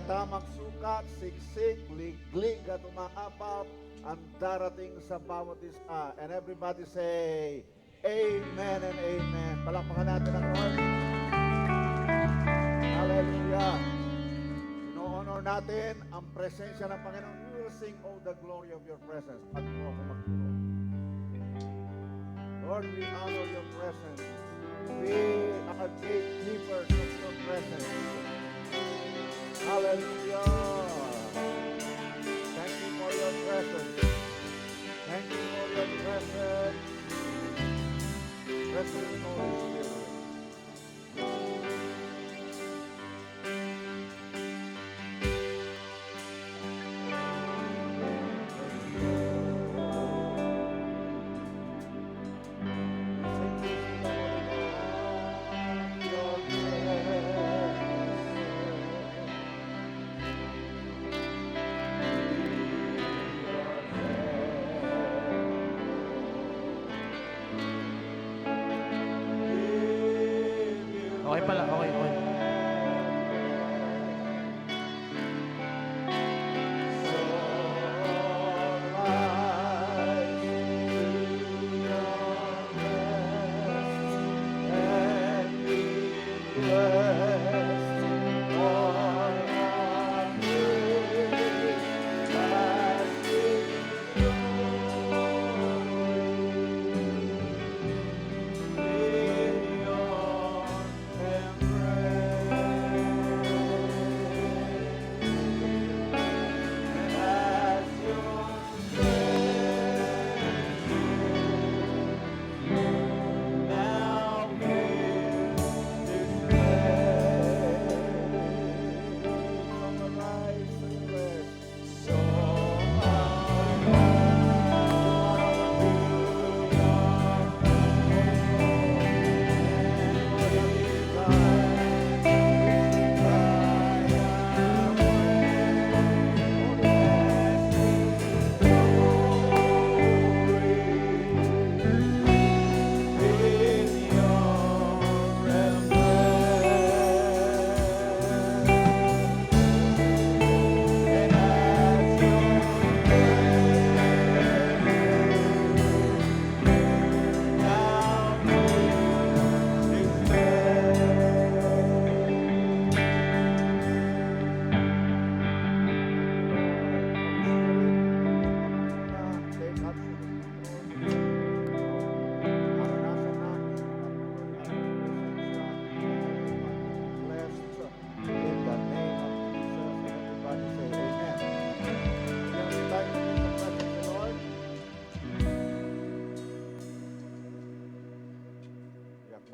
tamang sukat, siksik, liglig at umaapap ang darating sa bawat isa. And everybody say, Amen and Amen. Palakpakan natin ang Lord. Hallelujah. Ino-honor natin ang presensya ng Panginoon. We will sing, Oh, the glory of your presence. Pag mo ako magturo. Lord, we honor your presence. We are gatekeepers of your presence. Hallelujah. Thank you for your presence. Thank you for your presence. Presence, Holy Spirit. Okay pala, okay, okay.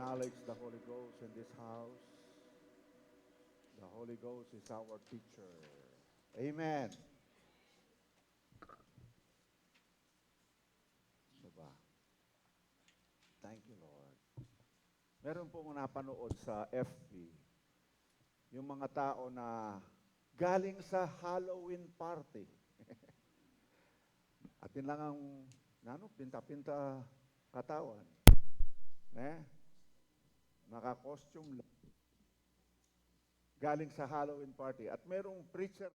Acknowledge the Holy Ghost in this house. The Holy Ghost is our teacher. Amen. Diba? Thank you, Lord. Meron pong napanood sa FB, yung mga tao na galing sa Halloween party. Atin lang ang pinta-pinta katawan. Naka-costume lang. Galing sa Halloween party. At merong preacher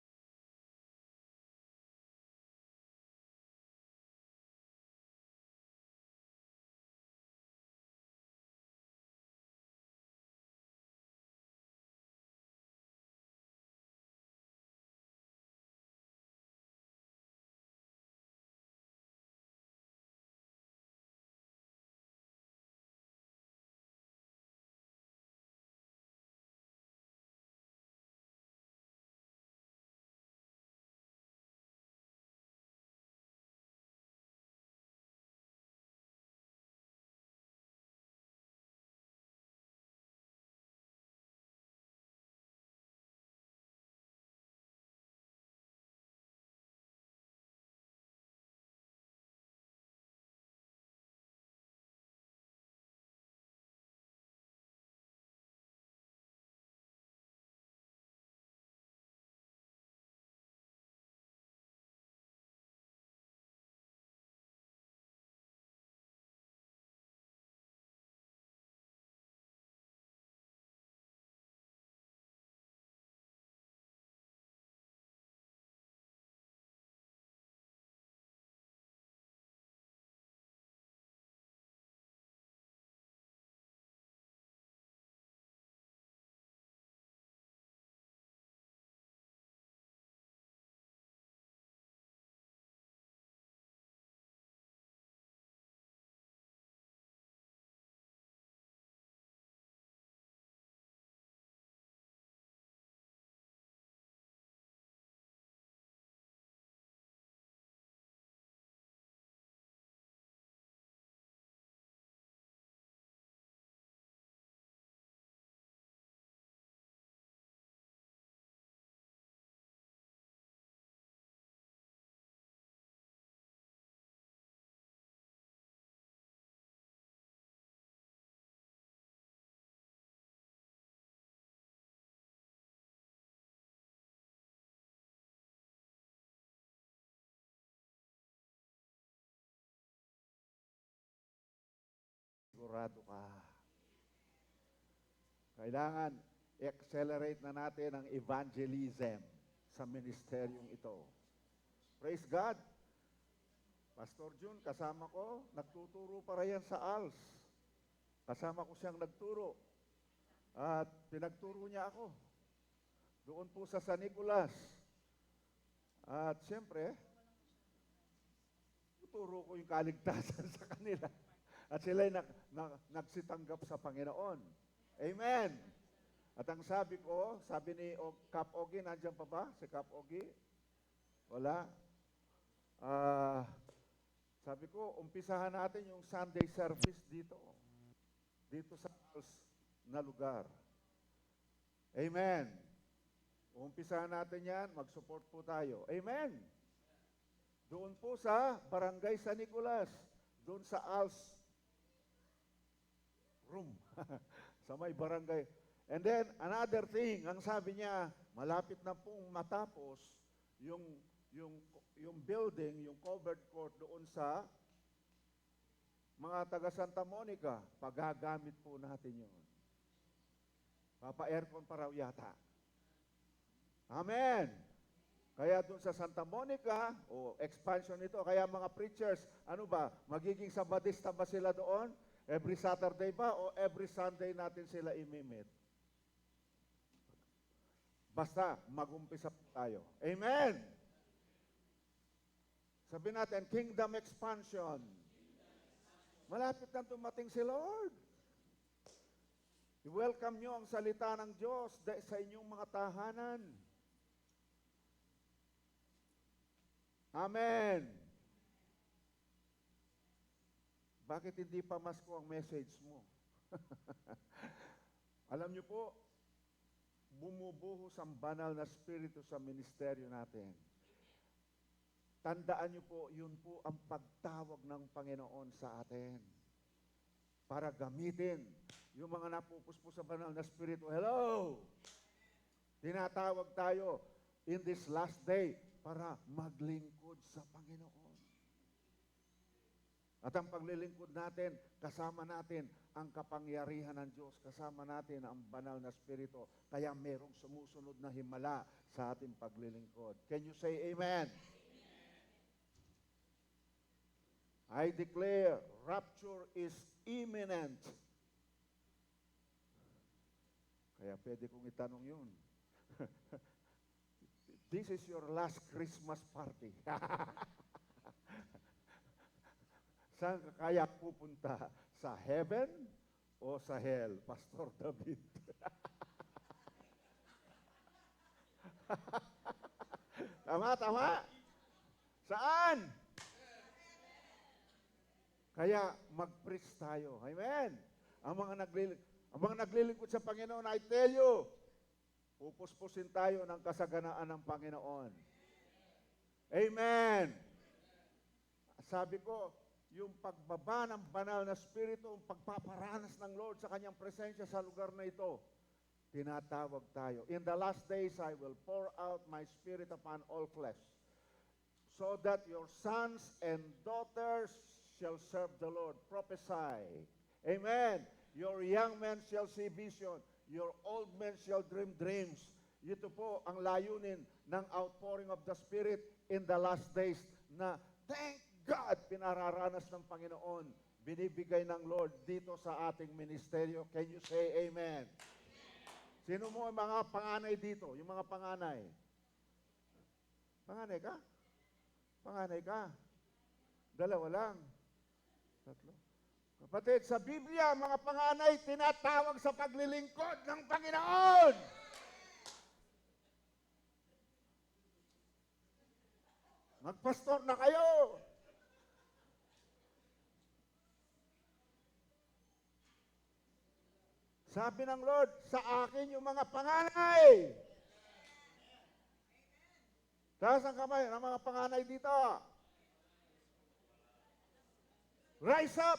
sigurado ka. Kailangan i-accelerate na natin ang evangelism sa ministeryong ito. Praise God! Pastor Jun, kasama ko, nagtuturo para yan sa ALS. Kasama ko siyang nagturo. At pinagturo niya ako. Doon po sa San Nicolas. At siyempre, tuturo ko yung kaligtasan sa kanila. At sila'y nagsitanggap sa Panginoon. Amen! At ang sabi ko, sabi ni Cap Ogie, nandiyan pa ba si Cap Ogie? Wala. Sabi ko, umpisahan natin yung Sunday service dito. Dito sa na lugar. Amen. Umpisahan natin yan, mag-support po tayo. Amen. Doon po sa Barangay San Nicolas, doon sa ALS room, sa may barangay. And then, another thing, ang sabi niya, malapit na pong matapos yung building, yung covered court doon sa mga taga Santa Monica, pagagamit po natin yun. Papa-aircon pa raw yata. Amen! Kaya doon sa Santa Monica, expansion nito, kaya mga preachers, ano ba, magiging Sabadista ba sila doon? Every Saturday ba o every Sunday natin sila imimit? Basta, mag-umpisa tayo. Amen! Sabi natin, kingdom expansion. Malapit na tumating si Lord. I-welcome nyo ang salita ng Diyos sa inyong mga tahanan. Amen! Bakit hindi pa Pasko ang message mo? Alam nyo po, bumubuhos ang banal na spirito sa ministeryo natin. Tandaan nyo po, yun po ang pagtawag ng Panginoon sa atin. Para gamitin yung mga napupuspos sa banal na spirito. Hello! Tinatawag tayo in this last day para maglingkod sa Panginoon. At ang paglilingkod natin, kasama natin ang kapangyarihan ng Diyos, kasama natin ang banal na spirito. Kaya merong sumusunod na himala sa ating paglilingkod. Can you say amen? I declare, rapture is imminent. Kaya pwede kong itanong yun. This is your last Christmas party. Saan ka kaya pupunta? Sa heaven o sa hell, Pastor David? Tama? Saan? Kaya mag-preach tayo. Amen. Ang mga naglilingkod sa Panginoon, I tell you, pupuspusin tayo ng kasaganaan ng Panginoon. Amen. Sabi ko, yung pagbaba ng banal na spirito, yung pagpaparanas ng Lord sa kanyang presensya sa lugar na ito, tinatawag tayo. In the last days, I will pour out my spirit upon all flesh, so that your sons and daughters shall serve the Lord. Prophesy. Amen. Your young men shall see vision. Your old men shall dream dreams. Ito po ang layunin ng outpouring of the Spirit in the last days na thank God pinararanas ng Panginoon, binibigay ng Lord dito sa ating ministeryo. Can you say amen? Sino mo ang mga panganay dito? Yung mga panganay. Panganay ka? Panganay ka? Dalawa lang. Tatlo. Kapatid, sa Biblia, mga panganay, tinatawag sa paglilingkod ng Panginoon. Magpastor na kayo. Sabi ng Lord, sa akin yung mga panganay. Taas ang kamay ng mga panganay dito. Rise up.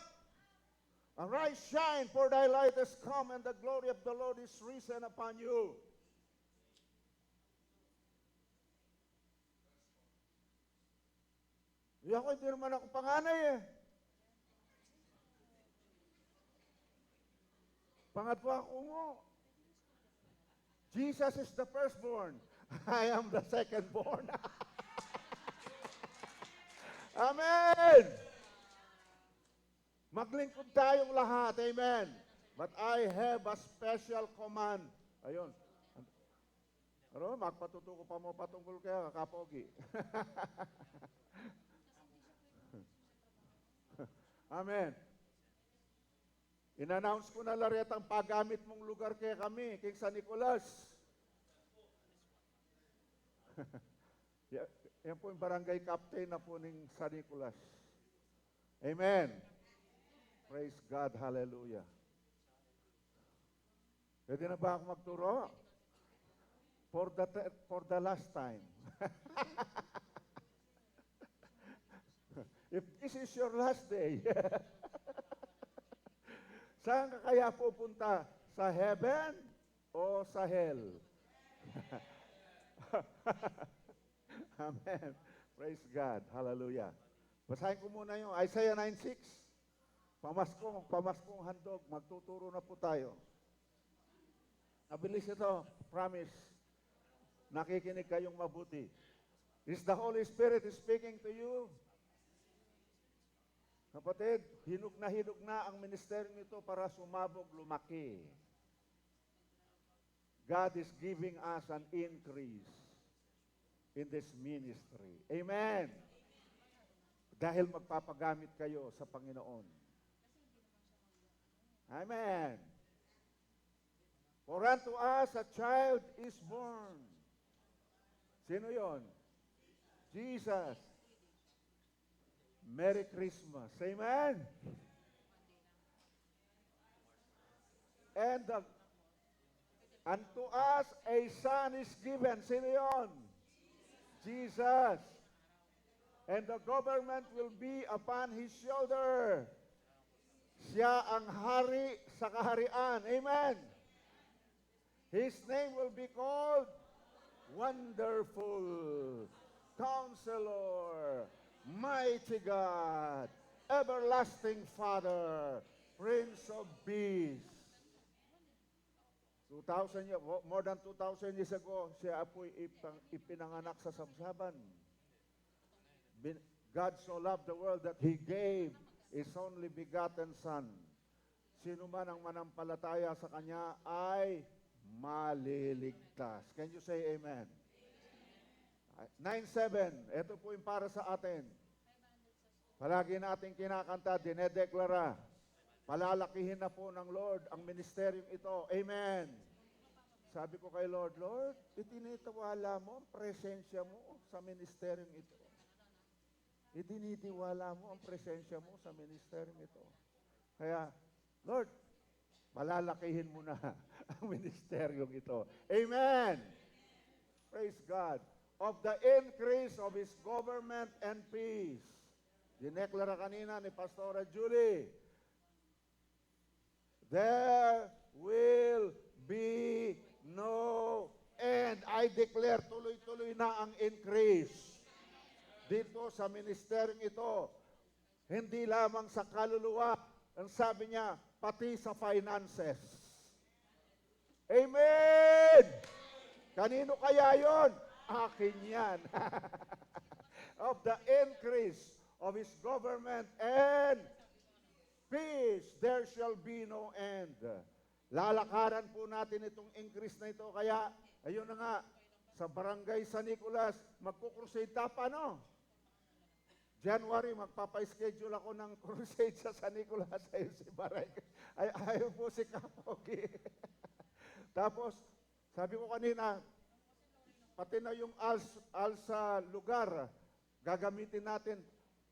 Arise, shine, for thy light has come, and the glory of the Lord is risen upon you. Hindi naman ako panganay eh. Pangatlo, kungo. Jesus is the firstborn. I am the secondborn. Amen! Maglingkod tayong lahat. Amen. But I have a special command. Ayun. Ano, magpatutuko pa mo patungkol kaya, kapogi. Amen. In-announce ko na laret ang paggamit mong lugar kaya kami, King San Nicolas. Yan po yung barangay captain na po ng San Nicolas. Amen. Praise God. Hallelujah. Pwede na ba ako magturo? For the last time. If this is your last day, saan ka kaya pupunta? Sa heaven o sa hell? Amen. Praise God. Hallelujah. Basahin ko muna yung Isaiah 9:6. Pamaskong handog. Magtuturo na po tayo. Nabilis ito. Promise. Nakikinig kayong mabuti. Is the Holy Spirit speaking to you? Kapatid, hinug na ang ministeryo nito para sumabog, lumaki. God is giving us an increase in this ministry. Amen. Dahil magpapagamit kayo sa Panginoon. Amen. For unto us a child is born. Sino yon? Jesus. Merry Christmas. Amen. And unto us a son is given. Sino yon? Jesus. And the government will be upon his shoulder. Siya ang hari sa kaharian. Amen. His name will be called Wonderful Counselor, Mighty God, Everlasting Father, Prince of Peace. More than 2,000 years ago, siya apo'y ipinanganak sa sabsaban. God so loved the world that He gave His only begotten Son. Sino man ang manampalataya sa Kanya ay maliligtas. Can you say amen? 9:7, ito po yung para sa atin. Palagi natin kinakanta, dinedeklara, palalakihin na po ng Lord ang ministeryong ito. Amen. Sabi ko kay Lord, Lord, itinitiwala mo ang presensya mo sa ministeryong ito. Itinitiwala mo ang presensya mo sa ministeryong ito. Kaya, Lord, palalakihin mo na ang ministeryong ito. Amen. Praise God. Of the increase of His government and peace. Dineklara kanina ni Pastora Julie, there will be no end. I declare tuloy-tuloy na ang increase dito sa ministeryong ito. Hindi lamang sa kaluluwa, ang sabi niya, pati sa finances. Amen! Kanino kaya yon? Akin yan. Of the increase of His government and peace, there shall be no end. Lalakaran po natin itong increase na ito. Kaya, ayun na nga, sa Barangay San Nicolas, magkukrusade pa, no? January, magpapa-schedule ako ng crusade sa San Nicolas. Ayun si Baray. Ayun po si Kapogi. Tapos, sabi ko kanina, pati na yung alsa lugar, gagamitin natin.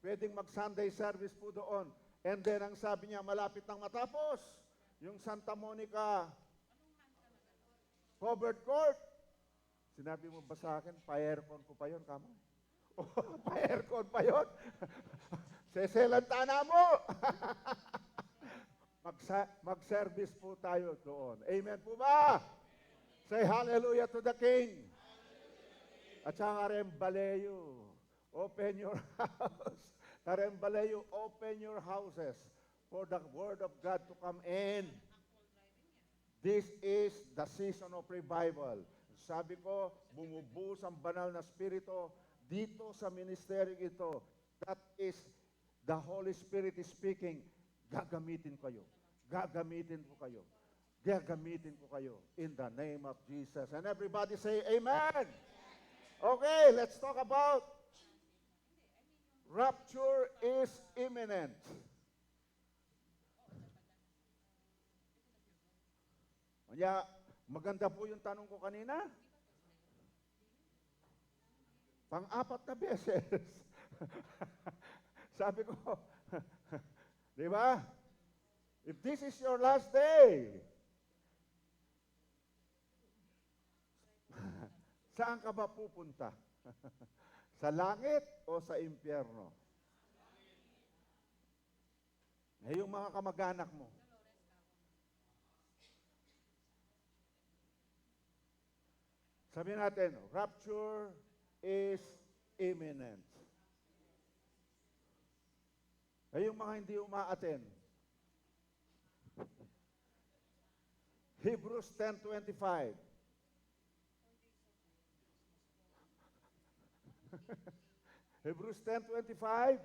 Pwedeng mag-Sunday service po doon. And then, ang sabi niya, malapit nang matapos. Yung Santa Monica covered court. Sinabi mo ba sa akin, pa-aircon ko pa yun, kamo? Pa-aircon pa yun? Seselantana mo! Mag-service po tayo doon. Amen po ba? Say hallelujah to the King. At saka Karembaleyo, open your house. Karembaleyo, open your houses for the Word of God to come in. This is the season of revival. Sabi ko, bumubuhos ang banal na spirito dito sa ministeryo ito. That is, the Holy Spirit is speaking. Gagamitin kayo. Gagamitin ko kayo. Gagamitin ko kayo. In the name of Jesus. And everybody say, Amen. Okay, let's talk about rapture is imminent. Kaya, maganda po yung tanong ko kanina. Pang-apat na beses. Sabi ko, di ba? If this is your last day, saan ka ba pupunta? Sa langit o sa impyerno? Eh, yung mga kamag-anak mo. Sabi natin, rapture is imminent. Eh, yung mga hindi umaaten. Hebrews 10:25. Hebrews 10:25.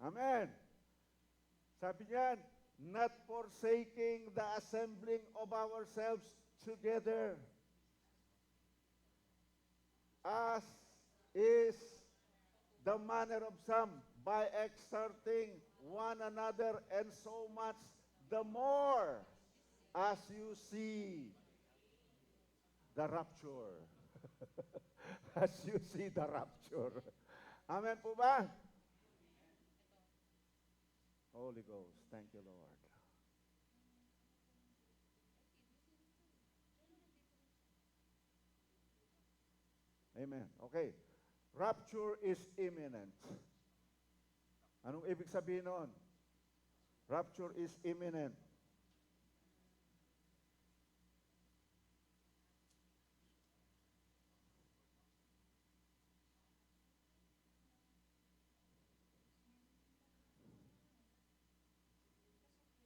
Amen. Sabi niyan, not forsaking the assembling of ourselves together, as is the manner of some, by exhorting one another, and so much the more as you see the rapture. As you see the rapture. Amen po ba? Holy Ghost, thank you, Lord. Amen. Okay. Rapture is imminent. Anong ibig sabihin noon? Rapture is imminent.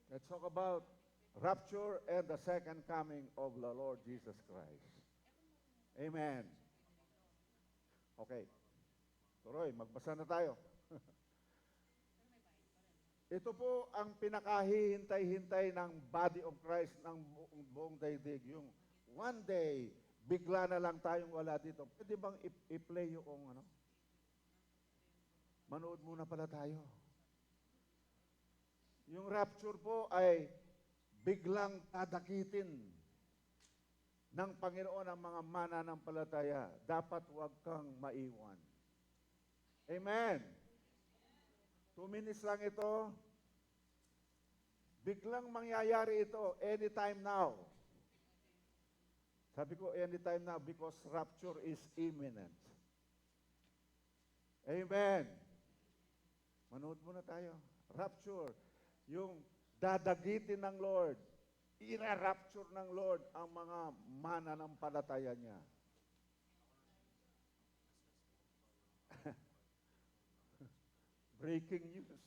Let's talk about rapture and the second coming of the Lord Jesus Christ. Amen. Okay. Turoy, magbasa na tayo. Ito po ang pinakahihintay-hintay ng body of Christ ng buong daigdig. Yung one day, bigla na lang tayong wala dito. Pwede bang i-play yung ano? Manood muna pala tayo. Yung rapture po ay biglang tadakitin ng Panginoon ang mga mananampalataya. Dapat huwag kang maiwan. Amen. 2 minutes lang ito. Biglang mangyayari ito anytime now. Sabi ko anytime now because rapture is imminent. Amen. Manood muna tayo. Rapture. Yung dadagitin ng Lord, ira-rapture ng Lord ang mga mananampalataya niya. Breaking news.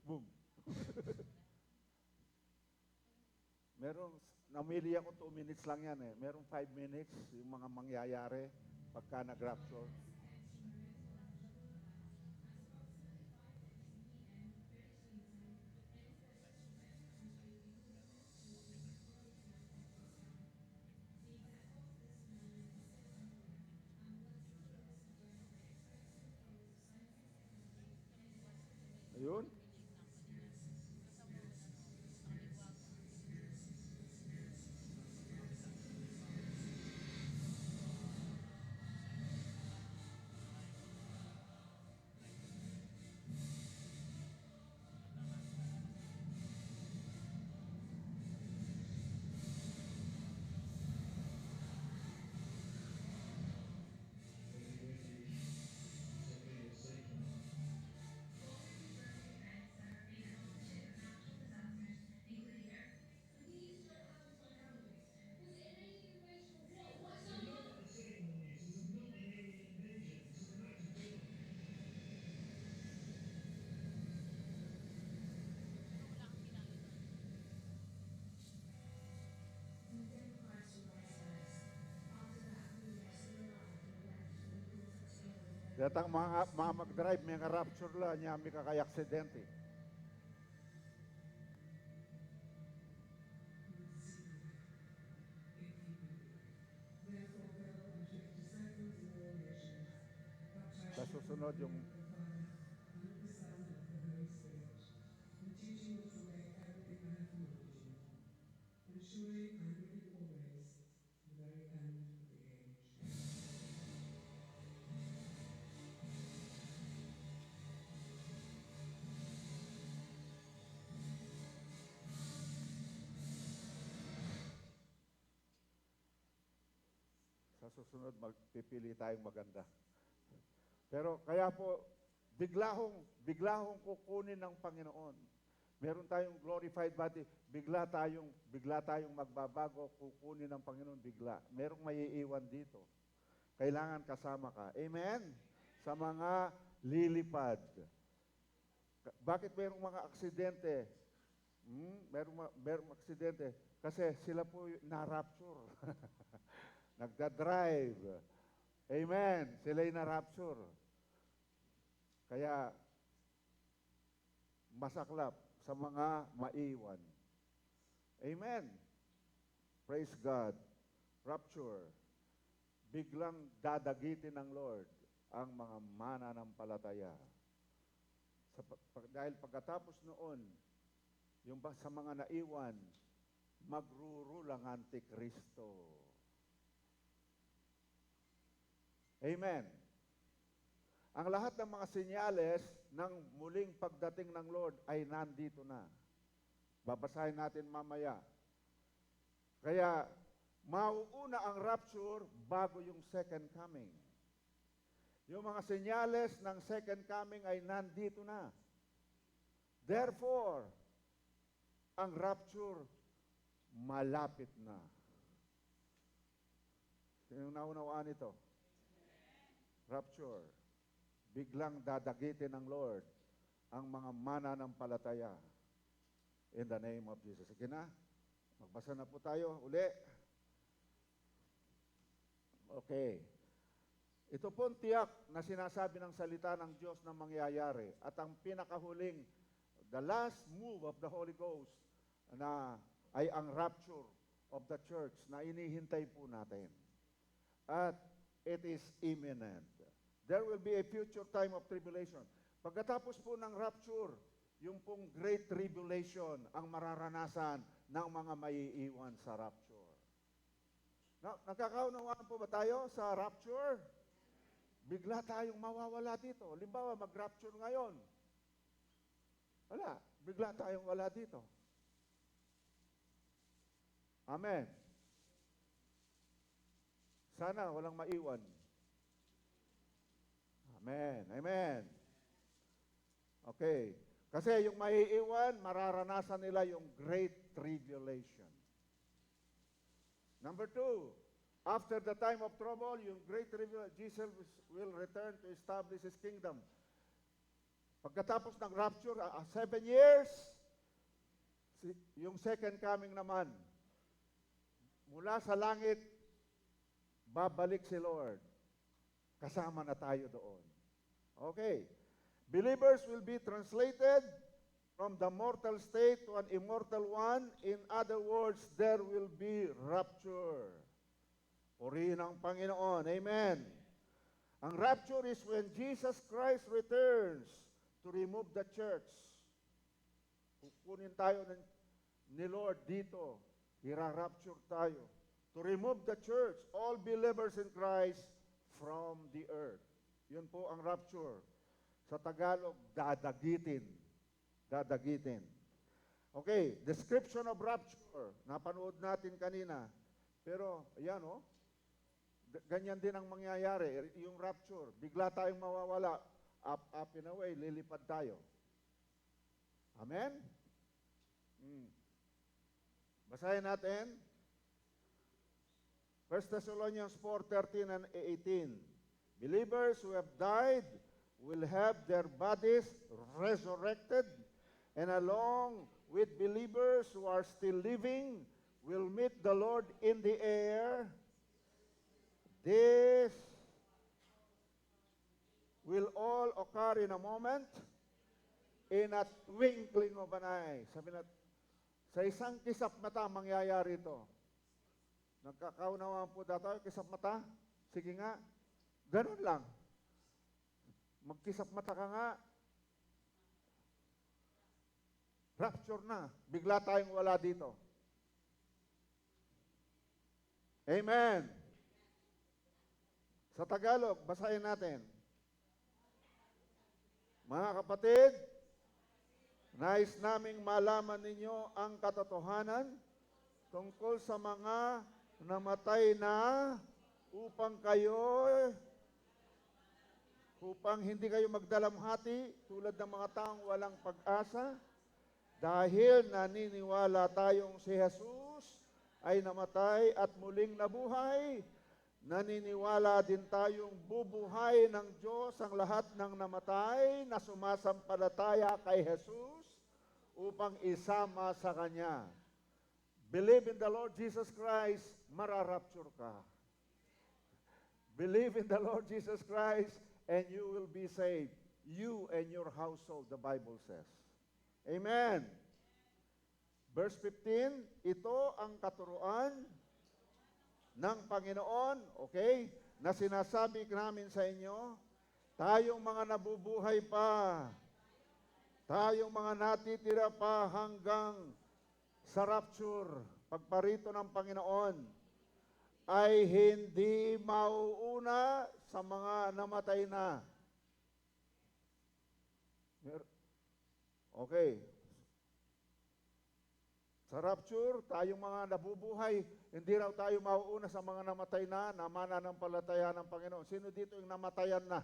Boom. Namili ako 2 minutes lang yan eh. Merong 5 minutes, yung mga mangyayari pagka nag-rapture. Ayun. Kaya tang mga mag-drive, may rapture la niya, may kakay aksidente. Sa susunod yung sa susunod magpipili tayong maganda. Pero kaya po, bigla hong kukunin ng Panginoon. Meron tayong glorified body, bigla tayong magbabago, kukunin ng Panginoon bigla. Merong maiiwan dito. Kailangan kasama ka. Amen? Sa mga lilipad. Bakit merong mga aksidente? Merong aksidente. Kasi sila po na-rapture. Nagda-drive. Amen. Sila'y na-rapture. Kaya, masaklap sa mga maiwan. Amen. Praise God. Rapture. Biglang dadagitin ng Lord ang mga mananampalataya. Dahil pagkatapos noon, sa mga naiwan, magrurulang Antikristo. Amen. Ang lahat ng mga senyales ng muling pagdating ng Lord ay nandito na. Babasahin natin mamaya. Kaya, mauuna ang rapture bago yung second coming. Yung mga senyales ng second coming ay nandito na. Therefore, ang rapture malapit na. Sino naunawaan ito? Rapture. Biglang dadagitin ng Lord ang mga mananampalataya. In the name of Jesus. Sige na. Magbasa na po tayo. Uli. Okay. Ito po ang tiyak na sinasabi ng salita ng Diyos na mangyayari. At ang pinakahuling, the last move of the Holy Ghost na ay ang rapture of the church na inihintay po natin. At it is imminent. There will be a future time of tribulation. Pagkatapos po ng rapture, yung pong great tribulation ang mararanasan ng mga maiiwan sa rapture. Nagkakaunawaan po ba tayo sa rapture? Bigla tayong mawawala dito. Halimbawa, mag-rapture ngayon. Wala. Bigla tayong wala dito. Amen. Sana walang maiwan. Amen. Amen. Okay. Kasi yung maiiwan, mararanasan nila yung great tribulation. Number 2, after the time of trouble, yung great tribulation, Jesus will return to establish His kingdom. Pagkatapos ng rapture, 7 years, yung second coming naman, mula sa langit, babalik si Lord. Kasama na tayo doon. Okay. Believers will be translated from the mortal state to an immortal one. In other words, there will be rapture. Purihin ang Panginoon. Amen. Ang rapture is when Jesus Christ returns to remove the church. Kukunin tayo ni Lord dito. Ira-rapture tayo. To remove the church, all believers in Christ, from the earth. Yun po ang rapture. Sa Tagalog, dadagitin. Dadagitin. Okay, description of rapture. Napanood natin kanina. Pero, ayan ganyan din ang mangyayari. Yung rapture, bigla tayong mawawala. Up and away, lilipad tayo. Amen? Basahin natin. 1 Thessalonians 4:13 and 18. Believers who have died will have their bodies resurrected, and along with believers who are still living will meet the Lord in the air. This will all occur in a moment, in a twinkling of an eye. Sabi na, sa isang kisap mata, mangyayari ito. Nagkakaunawaan po tayo, kisap mata? Sige nga. Ganun lang. Magkisap mata ka nga. Rapture na. Bigla tayong wala dito. Amen. Sa Tagalog, basahin natin. Mga kapatid, nais naming malaman ninyo ang katotohanan tungkol sa mga namatay na upang hindi kayo magdalamhati tulad ng mga taong walang pag-asa, dahil naniniwala tayong si Jesus ay namatay at muling nabuhay. Naniniwala din tayong bubuhay ng Diyos ang lahat ng namatay na sumasampalataya kay Jesus upang isama sa Kanya. Believe in the Lord Jesus Christ, mararapture ka. Believe in the Lord Jesus Christ and you will be saved. You and your household, the Bible says. Amen. Verse 15, ito ang katuruan ng Panginoon, okay, na sinasabi namin sa inyo, tayong mga nabubuhay pa, tayong mga natitira pa hanggang sa rapture, pagparito ng Panginoon, ay hindi mauuna sa mga namatay na. Okay. Sa rapture, tayong mga nabubuhay, hindi raw tayo mauuna sa mga namatay na mananampalataya ng Panginoon. Sino dito yung namatayan na?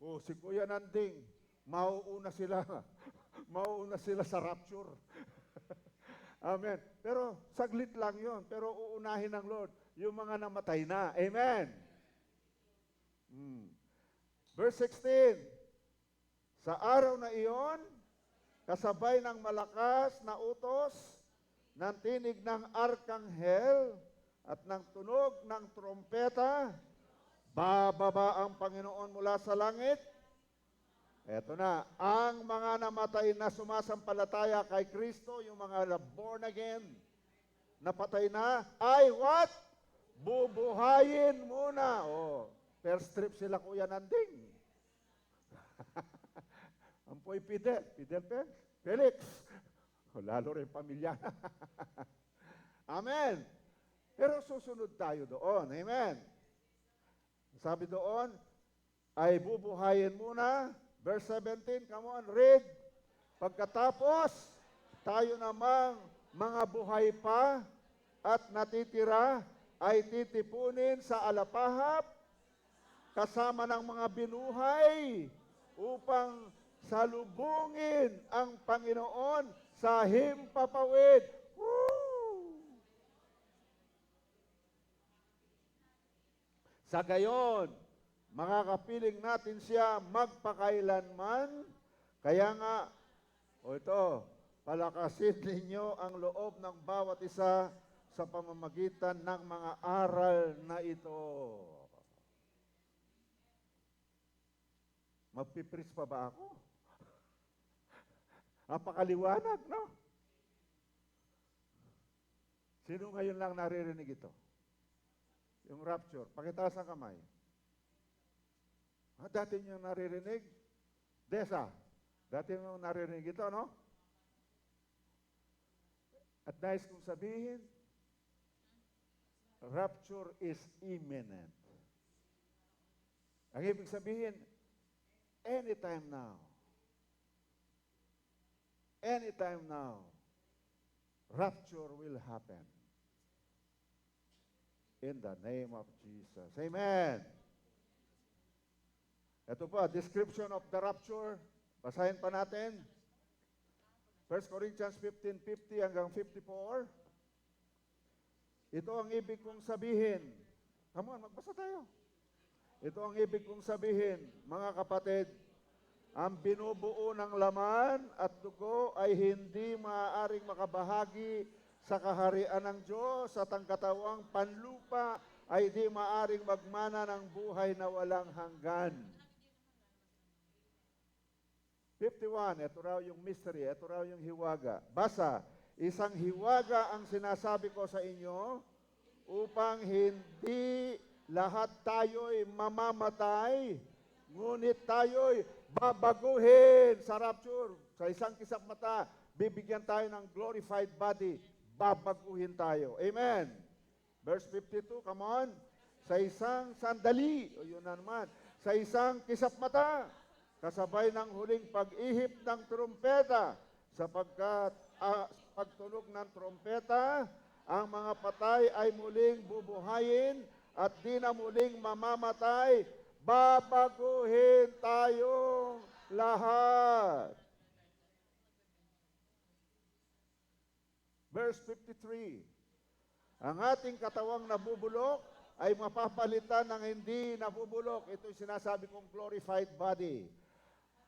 Oh, si Kuya Nanding, mauuna sila. Mauuna sila sa rapture. Amen. Pero saglit lang yon. Pero uunahin ng Lord yung mga namatay na. Amen. Verse 16, sa araw na iyon, kasabay ng malakas na utos, ng tinig ng arkanghel, at ng tunog ng trompeta, bababa ang Panginoon mula sa langit. Eto na, ang mga namatay na sumasampalataya kay Kristo, yung mga born again, napatay na, ay what? Bubuhayin muna. Oh, first trip sila Kuya Nanding. Ampoy Fidel Felix. O, lalo rin pamilya. Amen. Pero susunod tayo doon. Amen. Sabi doon, ay bubuhayin muna. Verse 17, come on, read. Pagkatapos, tayo namang mga buhay pa at natitira ay titipunin sa alapahap kasama ng mga binuhay upang salubungin ang Panginoon sa himpapawid. Woo! Sa gayon, makakapiling natin siya magpakailanman. Kaya nga, ito, palakasin ninyo ang loob ng bawat isa sa pamamagitan ng mga aral na ito. Magpipris pa ba ako? Napakaliwanag, no? Sino ngayon lang naririnig ito? Yung rapture. Pakitaas ang kamay. Dati nyo naririnig? Desa, dati nyo naririnig ito, no? At nais kong sabihin, rapture is imminent. Ang ibig sabihin, anytime now. Anytime now, rapture will happen. In the name of Jesus. Amen. Ito po, description of the rapture. Basahin pa natin. 1 Corinthians 15:50 hanggang 54. Ito ang ibig kong sabihin. Come on, magbasa tayo. Ito ang ibig kong sabihin, mga kapatid, ang binubuo ng laman at dugo ay hindi maaaring makabahagi sa kaharian ng Diyos at ang katawang panlupa ay di maaring magmana ng buhay na walang hanggan. 51, ito raw yung mystery, ito raw yung hiwaga. Basa, isang hiwaga ang sinasabi ko sa inyo upang hindi lahat tayo'y mamamatay, ngunit tayo'y babaguhin sa rapture. Sa isang kisap mata, bibigyan tayo ng glorified body, babaguhin tayo. Amen. Verse 52, come on. Sa isang sandali, o yun na naman, sa isang kisap mata, kasabay ng huling pag-ihip ng trumpeta, sapagkat pagtunog ng trumpeta, ang mga patay ay muling bubuhayin at di na muling mamamatay, babaguhin tayong lahat. Verse 53, ang ating katawang nabubulok ay mapapalitan ng hindi nabubulok. Ito'y sinasabi kong glorified body.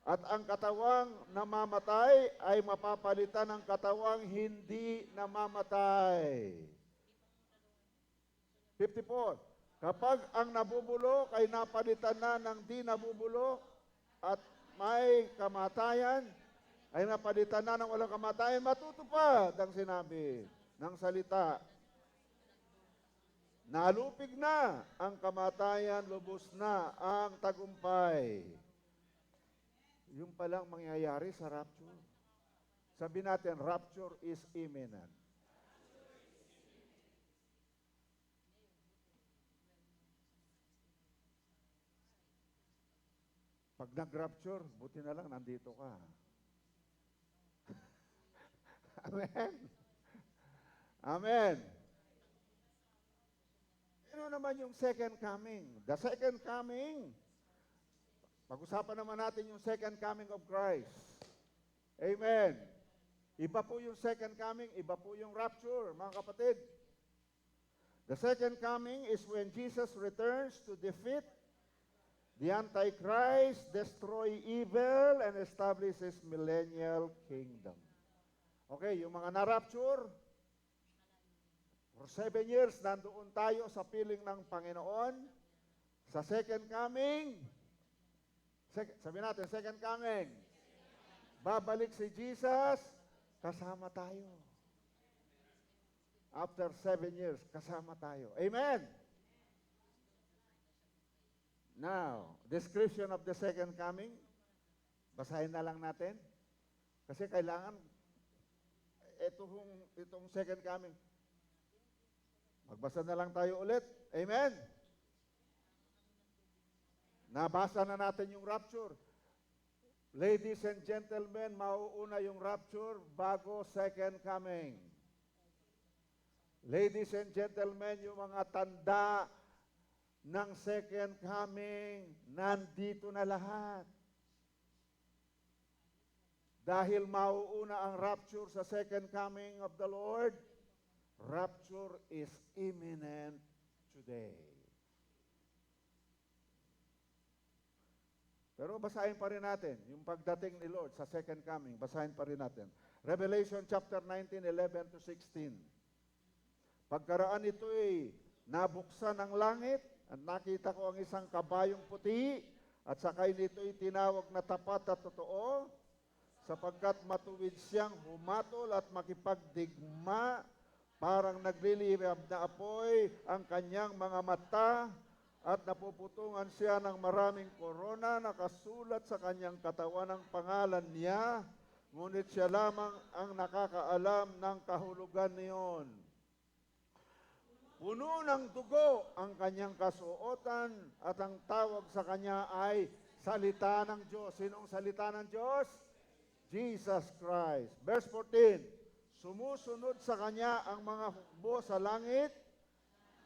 At ang katawang namamatay ay mapapalitan ng katawang hindi namamatay. 54. Kapag ang nabubulok ay napalitan na ng di nabubulok at may kamatayan, ay napalitan na ng walang kamatayan, matutupad ang sinabi ng salita. Nalupig na ang kamatayan, lubos na ang tagumpay. Yung palang mangyayari sa rapture. Sabi natin, rapture is imminent. Pag nag-rapture, buti na lang nandito ka. Amen? Amen. Ano naman yung second coming? The second coming, pag-usapan naman natin yung second coming of Christ. Amen. Iba po yung second coming, iba po yung rapture, mga kapatid. The second coming is when Jesus returns to defeat the Antichrist, destroy evil, and establish His millennial kingdom. Okay, yung mga na-rapture, for 7 years, nandoon tayo sa piling ng Panginoon. Sa second coming, sabi natin, second coming, babalik si Jesus, kasama tayo. After 7 years, kasama tayo. Amen? Now, description of the second coming, basahin na lang natin. Kasi kailangan, itong second coming, magbasa na lang tayo ulit. Amen? Nabasa na natin yung rapture. Ladies and gentlemen, mauuna yung rapture bago second coming. Ladies and gentlemen, yung mga tanda ng second coming, nandito na lahat. Dahil mauuna ang rapture sa second coming of the Lord, rapture is imminent today. Pero basahin pa rin natin yung pagdating ni Lord sa second coming. Basahin pa rin natin. Revelation chapter 19, 11 to 16. Pagkaraan ito'y nabuksan ng langit at nakita ko ang isang kabayong puti at sakay nito'y tinawag na tapat at totoo sapagkat matuwid siyang humatol at makipagdigma, parang naglilirab na apoy ang kanyang mga mata at napuputungan siya ng maraming korona, nakasulat sa kanyang katawan ang pangalan niya, ngunit siya lamang ang nakakaalam ng kahulugan niyon. Puno ng dugo ang kanyang kasuotan at ang tawag sa kanya ay salita ng Diyos. Sinong salita ng Diyos? Jesus Christ. Verse 14, sumusunod sa kanya ang mga hukbo sa langit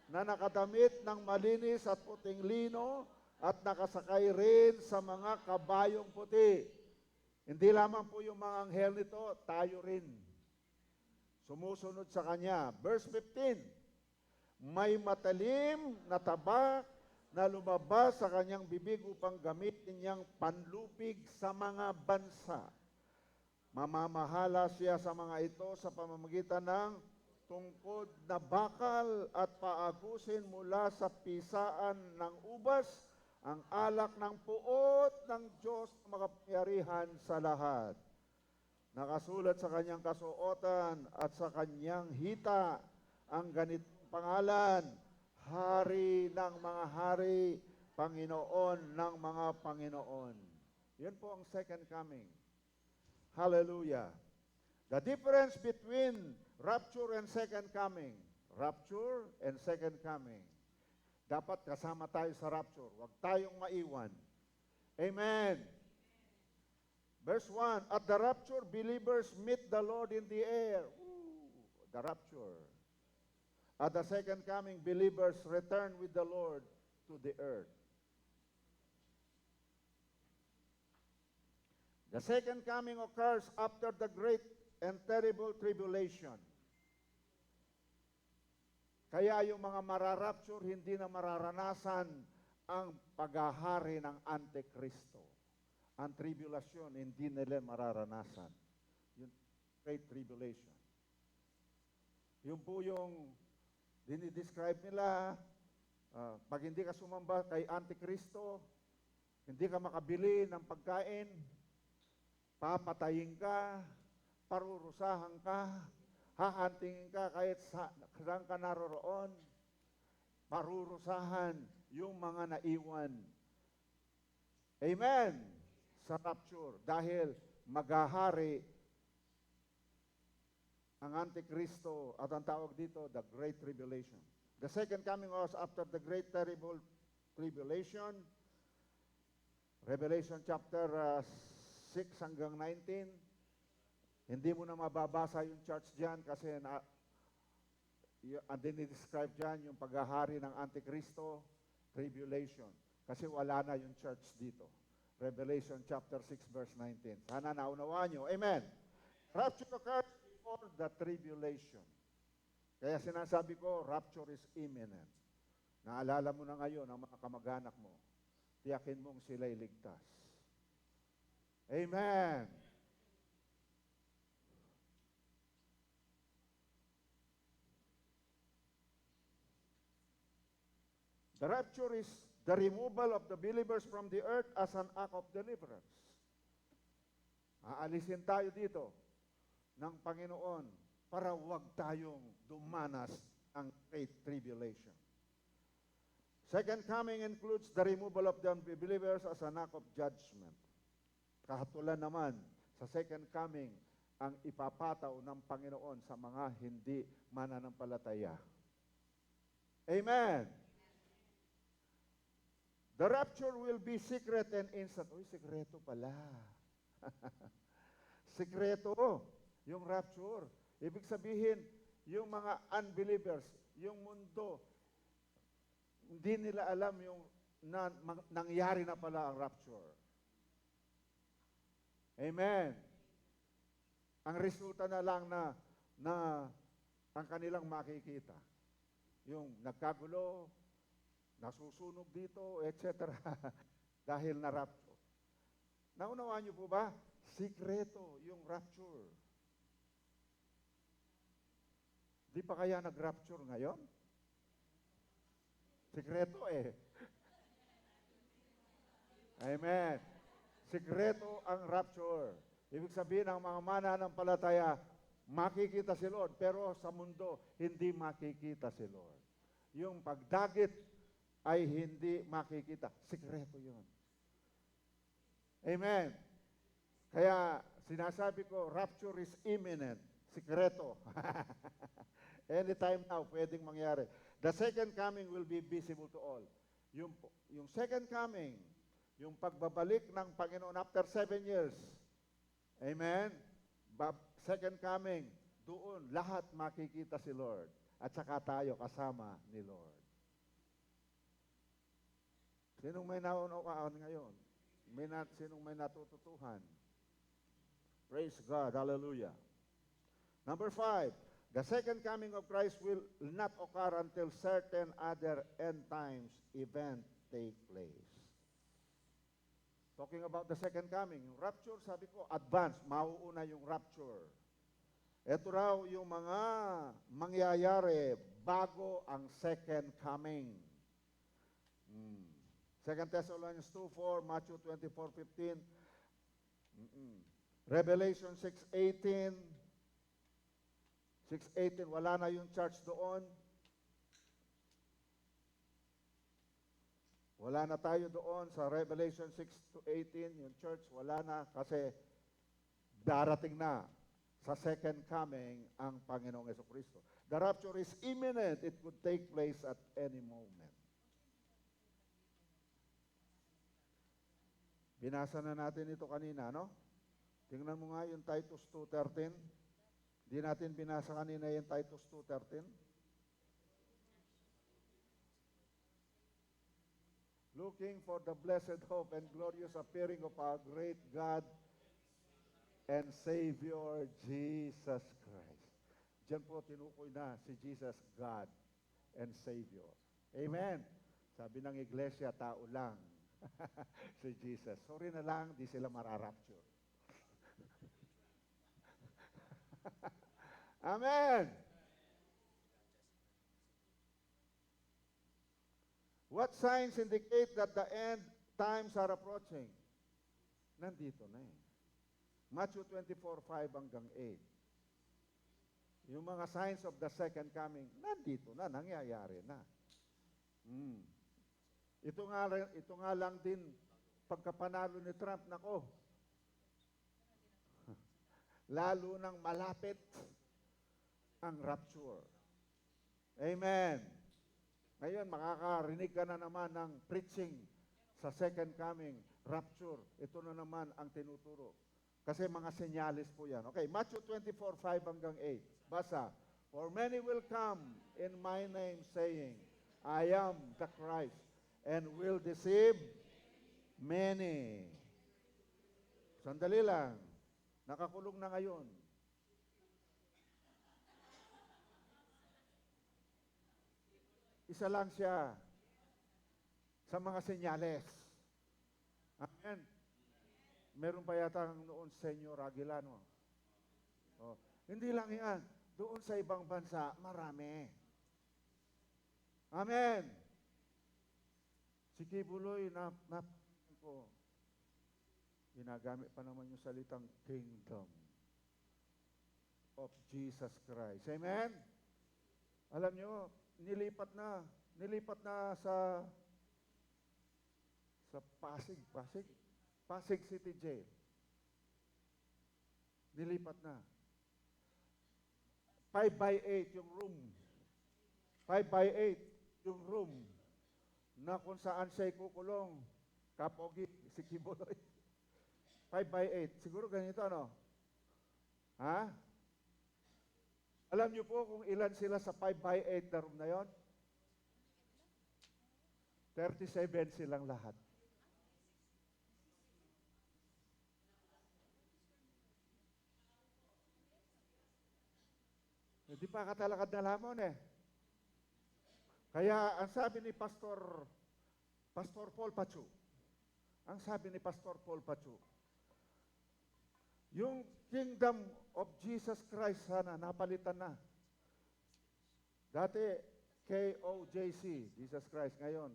na nakadamit ng malinis at puting lino at nakasakay rin sa mga kabayong puti. Hindi lamang po yung mga anghel nito, tayo rin. Sumusunod sa kanya. Verse 15, may matalim na tabak na lumabas sa kanyang bibig upang gamitin niyang panlupig sa mga bansa. Mamamahala siya sa mga ito sa pamamagitan ng tungkod na bakal at paagusin mula sa pisaan ng ubas ang alak ng puot ng Diyos na makapangyarihan sa lahat. Nakasulat sa kanyang kasuotan at sa kanyang hita ang ganitong pangalan, Hari ng mga hari, Panginoon ng mga Panginoon. Yan po ang second coming. Hallelujah. The difference between rapture and second coming. Rapture and second coming. Dapat kasama tayo sa rapture. Huwag tayong maiwan. Amen. Verse 1, at the rapture, believers meet the Lord in the air. Ooh, the rapture. At the second coming, believers return with the Lord to the earth. The second coming occurs after the great and terrible tribulation. Kaya yung mga mararapture, hindi na mararanasan ang paghahari ng Antikristo. Ang tribulation, hindi nila mararanasan. Yung great tribulation. Yung po yung dinidescribe nila, pag hindi ka sumamba kay Antikristo, hindi ka makabili ng pagkain, papatayin ka, parurusahan ka, hahantingin ka kahit saan ka naroroon, parurusahan yung mga naiwan. Amen! Sa rapture, dahil maghahari ang Antikristo at ang tawag dito, the Great Tribulation. The second coming was after the Great Terrible Tribulation. Revelation chapter 6 hanggang 19. Hindi mo na mababasa yung church dyan kasi dinidescribe dyan yung paghahari ng Antikristo, tribulation. Kasi wala na yung church dito. Revelation chapter 6 verse 19. Sana naunawaan nyo. Amen. Rapture occurs before the tribulation. Kaya sinasabi ko, rapture is imminent. Naalala mo na ngayon ang mga kamag-anak mo. Tiyakin mong sila'y ligtas. Amen. The rapture is the removal of the believers from the earth as an act of deliverance. Aalisin tayo dito ng Panginoon para huwag tayong dumanas ang great tribulation. Second coming includes the removal of the unbelievers as an act of judgment. Kahatulan naman, sa second coming, ang ipapataw ng Panginoon sa mga hindi mananampalataya. Amen! The rapture will be secret and instant. Uy, sikreto pala. Sikreto yung rapture. Ibig sabihin, yung mga unbelievers, yung mundo, hindi nila alam yung nangyari na pala ang rapture. Amen. Ang resulta na lang na ang kanilang makikita. Yung nagkagulo, nasusunog dito, etc. Dahil na rapture. Naunawaan niyo po ba? Sikreto yung rapture. Di pa kaya nag-rapture ngayon? Sikreto eh. Amen. Sikreto ang rapture. Ibig sabihin, ang mga mananampalataya, makikita si Lord, pero sa mundo, hindi makikita si Lord. Yung pagdagit ay hindi makikita. Sikreto yun. Amen. Kaya sinasabi ko, rapture is imminent. Sikreto. Anytime now, pwedeng mangyari. The second coming will be visible to all. Yung second coming, yung pagbabalik ng Panginoon after 7 years. Amen? Second coming, doon lahat makikita si Lord. At saka tayo kasama ni Lord. Sinong may naunawaan ngayon? Sinong may natututuhan? Praise God. Hallelujah. Number 5, the second coming of Christ will not occur until certain other end times event take place. Talking about the second coming, yung rapture, sabi ko, advance, mauuna yung rapture. Ito raw yung mga mangyayari bago ang second coming. 2 Thessalonians 2:4, Matthew 24:15, Revelation 6:18, 6:18, wala na yung church doon. Wala na tayo doon sa Revelation 6-18, yung church, wala na kasi darating na sa second coming ang Panginoong Jesucristo. The rapture is imminent. It could take place at any moment. Binasa na natin ito kanina, no? Tingnan mo nga yung Titus 2:13. Di natin binasa kanina yung Titus 2:13. Looking for the blessed hope and glorious appearing of our great God and Savior, Jesus Christ. Diyan po tinukoy na si Jesus, God and Savior. Amen. Sabi ng iglesia, tao lang. Si Jesus. Sorry na lang, di sila mararapture. Amen. What signs indicate that the end times are approaching? Nandito na eh. Matthew 24:5 hanggang 8. Yung mga signs of the second coming, nandito na, nangyayari na. Ito nga lang din, pagkapanalo ni Trump, nako, lalo nang malapit ang rapture. Amen. Ngayon, makakarinig ka na naman ng preaching sa second coming, rapture. Ito na naman ang tinuturo. Kasi mga senyalis po yan. Okay, Matthew 24:5 hanggang 8. Basa. For many will come in my name saying, I am the Christ, and will deceive many. Sandali lang. Nakakulong na ngayon. Isa lang siya sa mga senyales. Amen. Meron pa yata noon Senyor Aguilano. Oh. Hindi lang yan. Doon sa ibang bansa, marami. Amen. Si Kibuloy, po, ginagamit pa naman yung salitang kingdom of Jesus Christ. Amen? Alam nyo, nilipat na sa Pasig City Jail. Nilipat na. 5x8 yung room. 5x8 yung room na kung saan siya kukulong. Kapogi, si Kibuloy. 5x8. Siguro ganito, ano? Ha? Alam niyo po kung ilan sila sa 5x8 na room na yon? 37 silang lahat. Hindi pa katalakad na lamon eh. Kaya ang sabi ni Pastor Paul Pachu, yung kingdom of Jesus Christ sana, napalitan na. Dati, KOJC, Jesus Christ. Ngayon,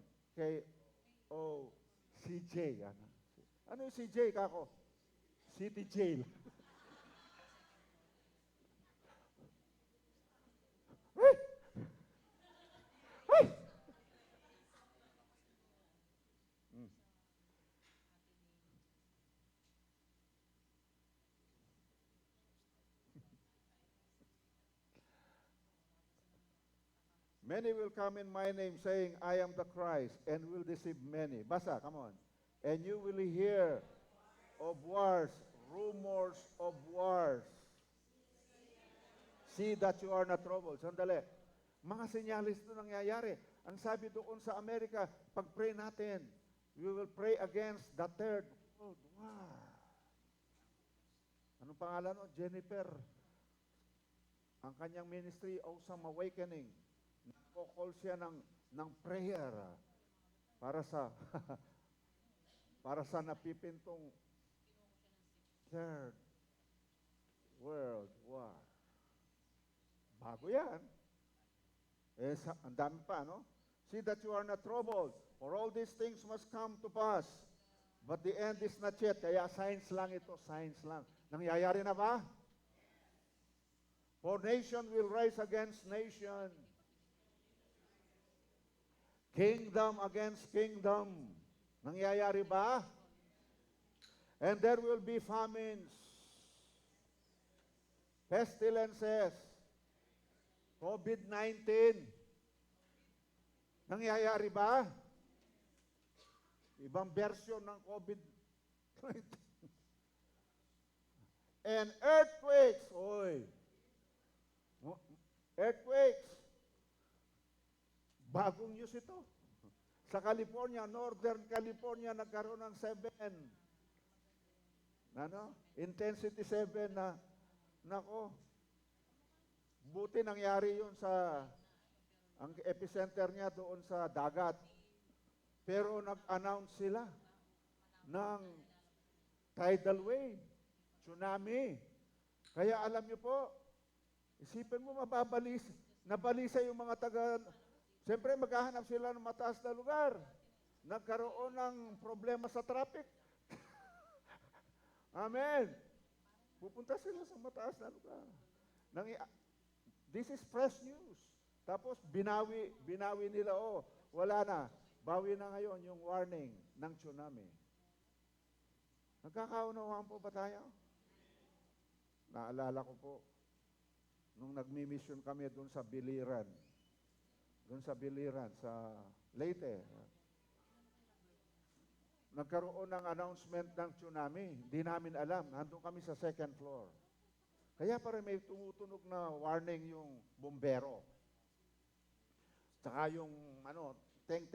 KOCJ. Ano yung CJ, kako? City Jail. Many will come in my name saying, I am the Christ, and will deceive many. Basa, come on. And you will hear of wars, rumors of wars. See that you are not troubled. Sandali. Mga senyalis na nangyayari. Ang sabi doon sa Amerika, pag-pray natin, we will pray against the third world war. Anong pangalan no? Jennifer. Ang kanyang ministry, Awesome Awakening. Nagko-call siya ng prayer para sa para sa napipintong Third World War. Bago yan. Ang dami pa, no? See that you are not troubled, for all these things must come to pass. But the end is not yet. Kaya signs lang ito, signs lang. Nangyayari na ba? For nation will rise against nation. Kingdom against kingdom. Nangyayari ba? And there will be famines, pestilences, COVID-19. Nangyayari ba? Ibang version ng COVID-19. And earthquakes. Oy. Earthquakes. Bagong news ito. Sa California, Northern California, nagkaroon ng 7. Intensity 7 na, nako, buti nangyari yun ang epicenter niya doon sa dagat. Pero nag-announce sila ng tidal wave, tsunami. Kaya alam niyo po, isipin mo nabalisa yung mga siyempre maghahanap sila ng mataas na lugar. Nagkaroon ng problema sa traffic. Amen. Pupunta sila sa mataas na lugar. This is fresh news. Tapos binawi nila, wala na. Bawi na ngayon yung warning ng tsunami. Nagkakaunawaan po ba tayo? Naalala ko po, nung nagmi-mission kami doon sa Biliran, sa Leyte, nagkaroon ng announcement ng tsunami. Hindi namin alam. Nandun kami sa second floor. Kaya parang may tumutunog na warning yung bombero. Tsaka yung, teng.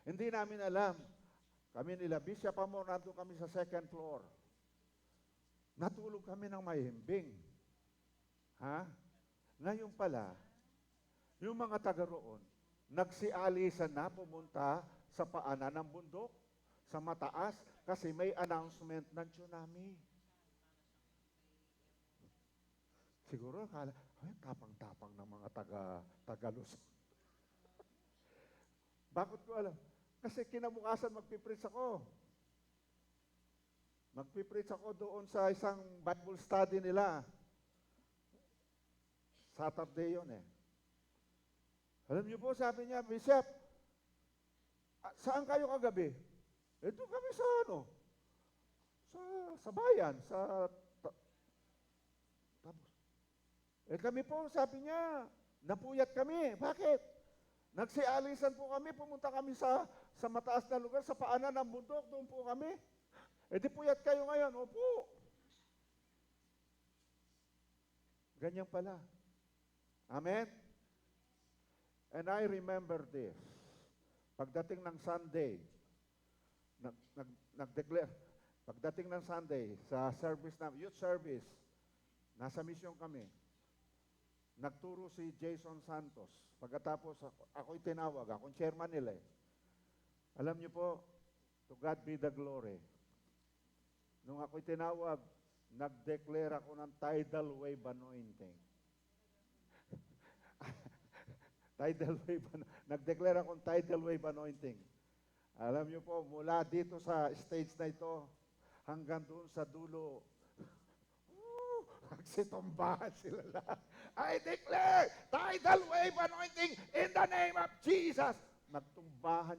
Hindi namin alam. Kami nila, Bishop Amor, nandun kami sa second floor. Natulog kami ng mahimbing. Ngayon pala, yung mga taga roon, nagsialisan na pumunta sa paanan ng bundok, sa mataas, kasi may announcement ng tsunami. Siguro, tapang-tapang ng mga taga-Luzon. Bakit ko alam? Kasi kinabukasan magpipreach ako. Magpipreach ako doon sa isang Bible study nila. Saturday yun eh. Alam niyo po, sabi niya, Bishop, saan kayo kagabi? Ito kami sa sa bayan, kami po, sabi niya, napuyat kami. Bakit? Nagsialisan po kami, pumunta kami sa mataas na lugar, sa paanan ng bundok, doon po kami. Di puyat kayo ngayon. Opo. Ganyan pala. Amen? And I remember this. Pagdating ng Sunday, nag-declare, pagdating ng Sunday, sa service na, youth service, nasa mission kami, nagturo si Jason Santos. Pagkatapos, ako'y tinawag, akong chairman nila eh. Alam niyo po, to God be the glory. Nung ako'y tinawag, nag-declare ako ng tidal wave anointing. Nag-declare akong tidal wave anointing. Alam niyo po, mula dito sa stage na ito, hanggang doon sa dulo, nagsitumbahan sila lahat. I declare tidal wave anointing in the name of Jesus. Nagtumbahan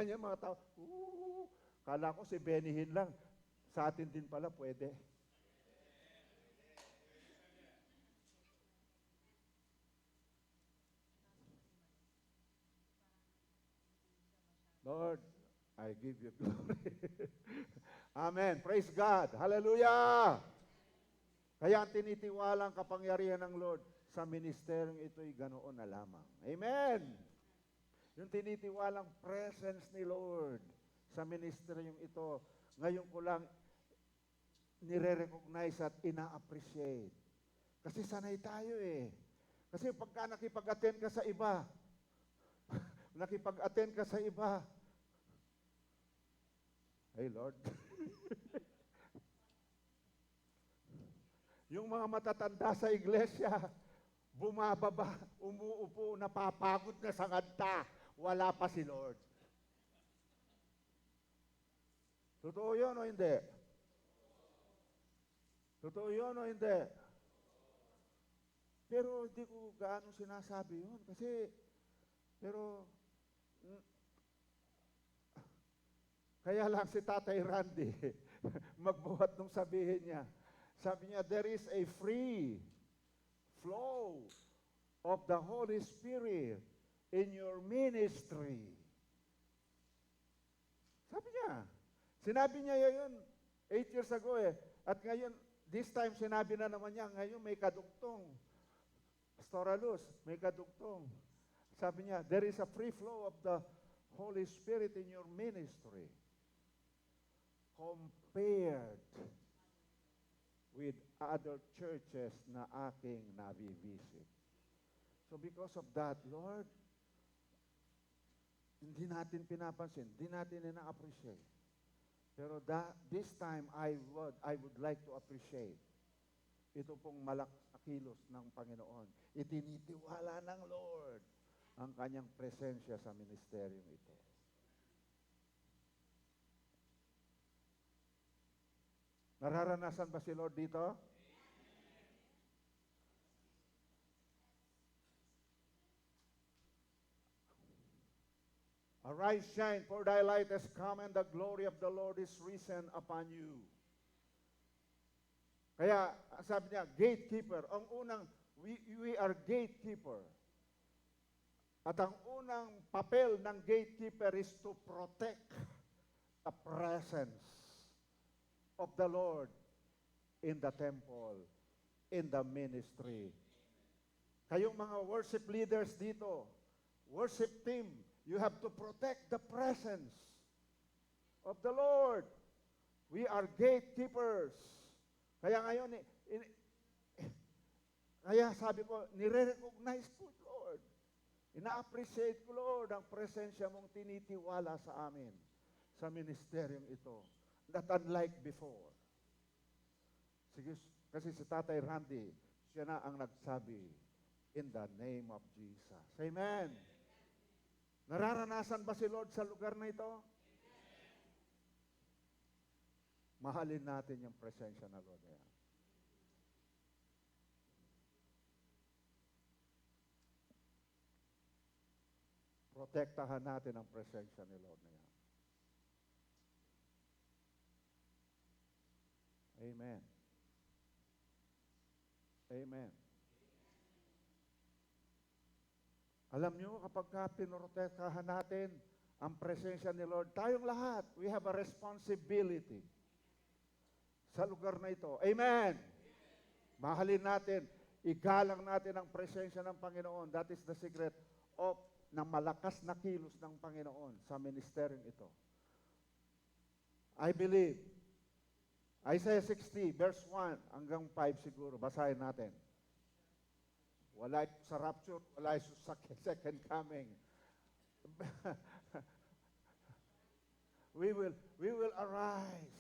niya mga tao. Kala ko si Benihin lang. Sa atin din pala pwede. Lord, I give you glory. Amen. Praise God. Hallelujah. Kaya ang tinitiwalang kapangyarihan ng Lord sa ministeryong ito'y ganoon na lamang. Amen. Yung tinitiwalang presence ni Lord sa ministeryong ito, ngayon ko lang nire-recognize at ina-appreciate. Kasi sanay tayo eh. Kasi pagka nakipag-attend ka sa iba, hey Lord. Yung mga matatanda sa iglesia, bumababa, umuupo, napapagod na sa kanta. Wala pa si Lord. Totoo yun o hindi? Totoo yun o hindi? Pero hindi ko gaano sinasabi yun. Kaya lang si Tatay Randy, magbuhat nung sabihin niya. Sabi niya, there is a free flow of the Holy Spirit in your ministry. Sabi niya. Sinabi niya yun 8 years ago eh. At ngayon, this time sinabi na naman niya, ngayon may kadugtong. Pastoralus, may kadugtong. Sabi niya, there is a free flow of the Holy Spirit in your ministry compared with other churches na aking nabivisit. So because of that, Lord, hindi natin pinapansin, hindi natin ina-appreciate. Pero this time, I would like to appreciate ito pong malakas na kilos ng Panginoon. Itinitiwala ng Lord ang kanyang presensya sa ministeryong ito. Nararanasan ba si Lord dito? Arise, shine, for thy light has come, and the glory of the Lord is risen upon you. Kaya, sabi niya, gatekeeper. Ang unang, we are gatekeeper. At ang unang papel ng gatekeeper is to protect the presence of the Lord in the temple, in the ministry. Kayong mga worship leaders dito, worship team, you have to protect the presence of the Lord. We are gatekeepers. Kaya ngayon, kaya sabi ko, nire-recognize ko, Lord. Ina-appreciate ko, Lord, ang presensya mong tinitiwala sa amin sa ministeryong ito. Not unlike before. Sige, kasi si Tatay Randy, siya na ang nagsabi, in the name of Jesus. Amen. Nararanasan ba si Lord sa lugar na ito? Mahalin natin yung presensya na Lord na yan. Protektahan natin ang presensya ni Lord na yan. Amen. Amen. Alam nyo, kapag pinrotektahan natin ang presensya ni Lord, tayong lahat, we have a responsibility sa lugar na ito. Amen. Mahalin natin, igalang natin ang presensya ng Panginoon. That is the secret of ng malakas na kilos ng Panginoon sa ministeryong ito. I believe, Isaiah 60, verse 1 hanggang 5 siguro, basahin natin. Wala ito sa rapture, wala ito sa second coming. we will arise.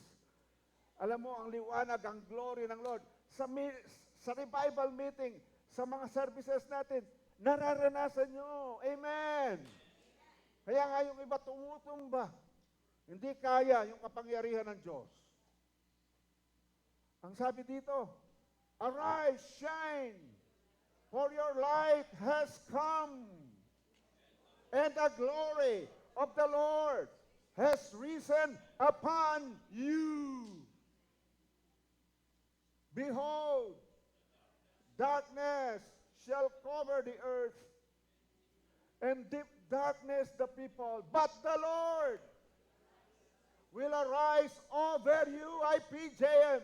Alam mo, ang liwanag, ang glory ng Lord, sa revival meeting, sa mga services natin, nararanasan nyo. Amen. Kaya nga yung iba tumutumba. Hindi kaya yung kapangyarihan ng Diyos. Ang sabi dito, arise, shine, for your light has come, and the glory of the Lord has risen upon you. Behold, darkness shall cover the earth, and deep darkness the people. But the Lord will arise over you, IPJM.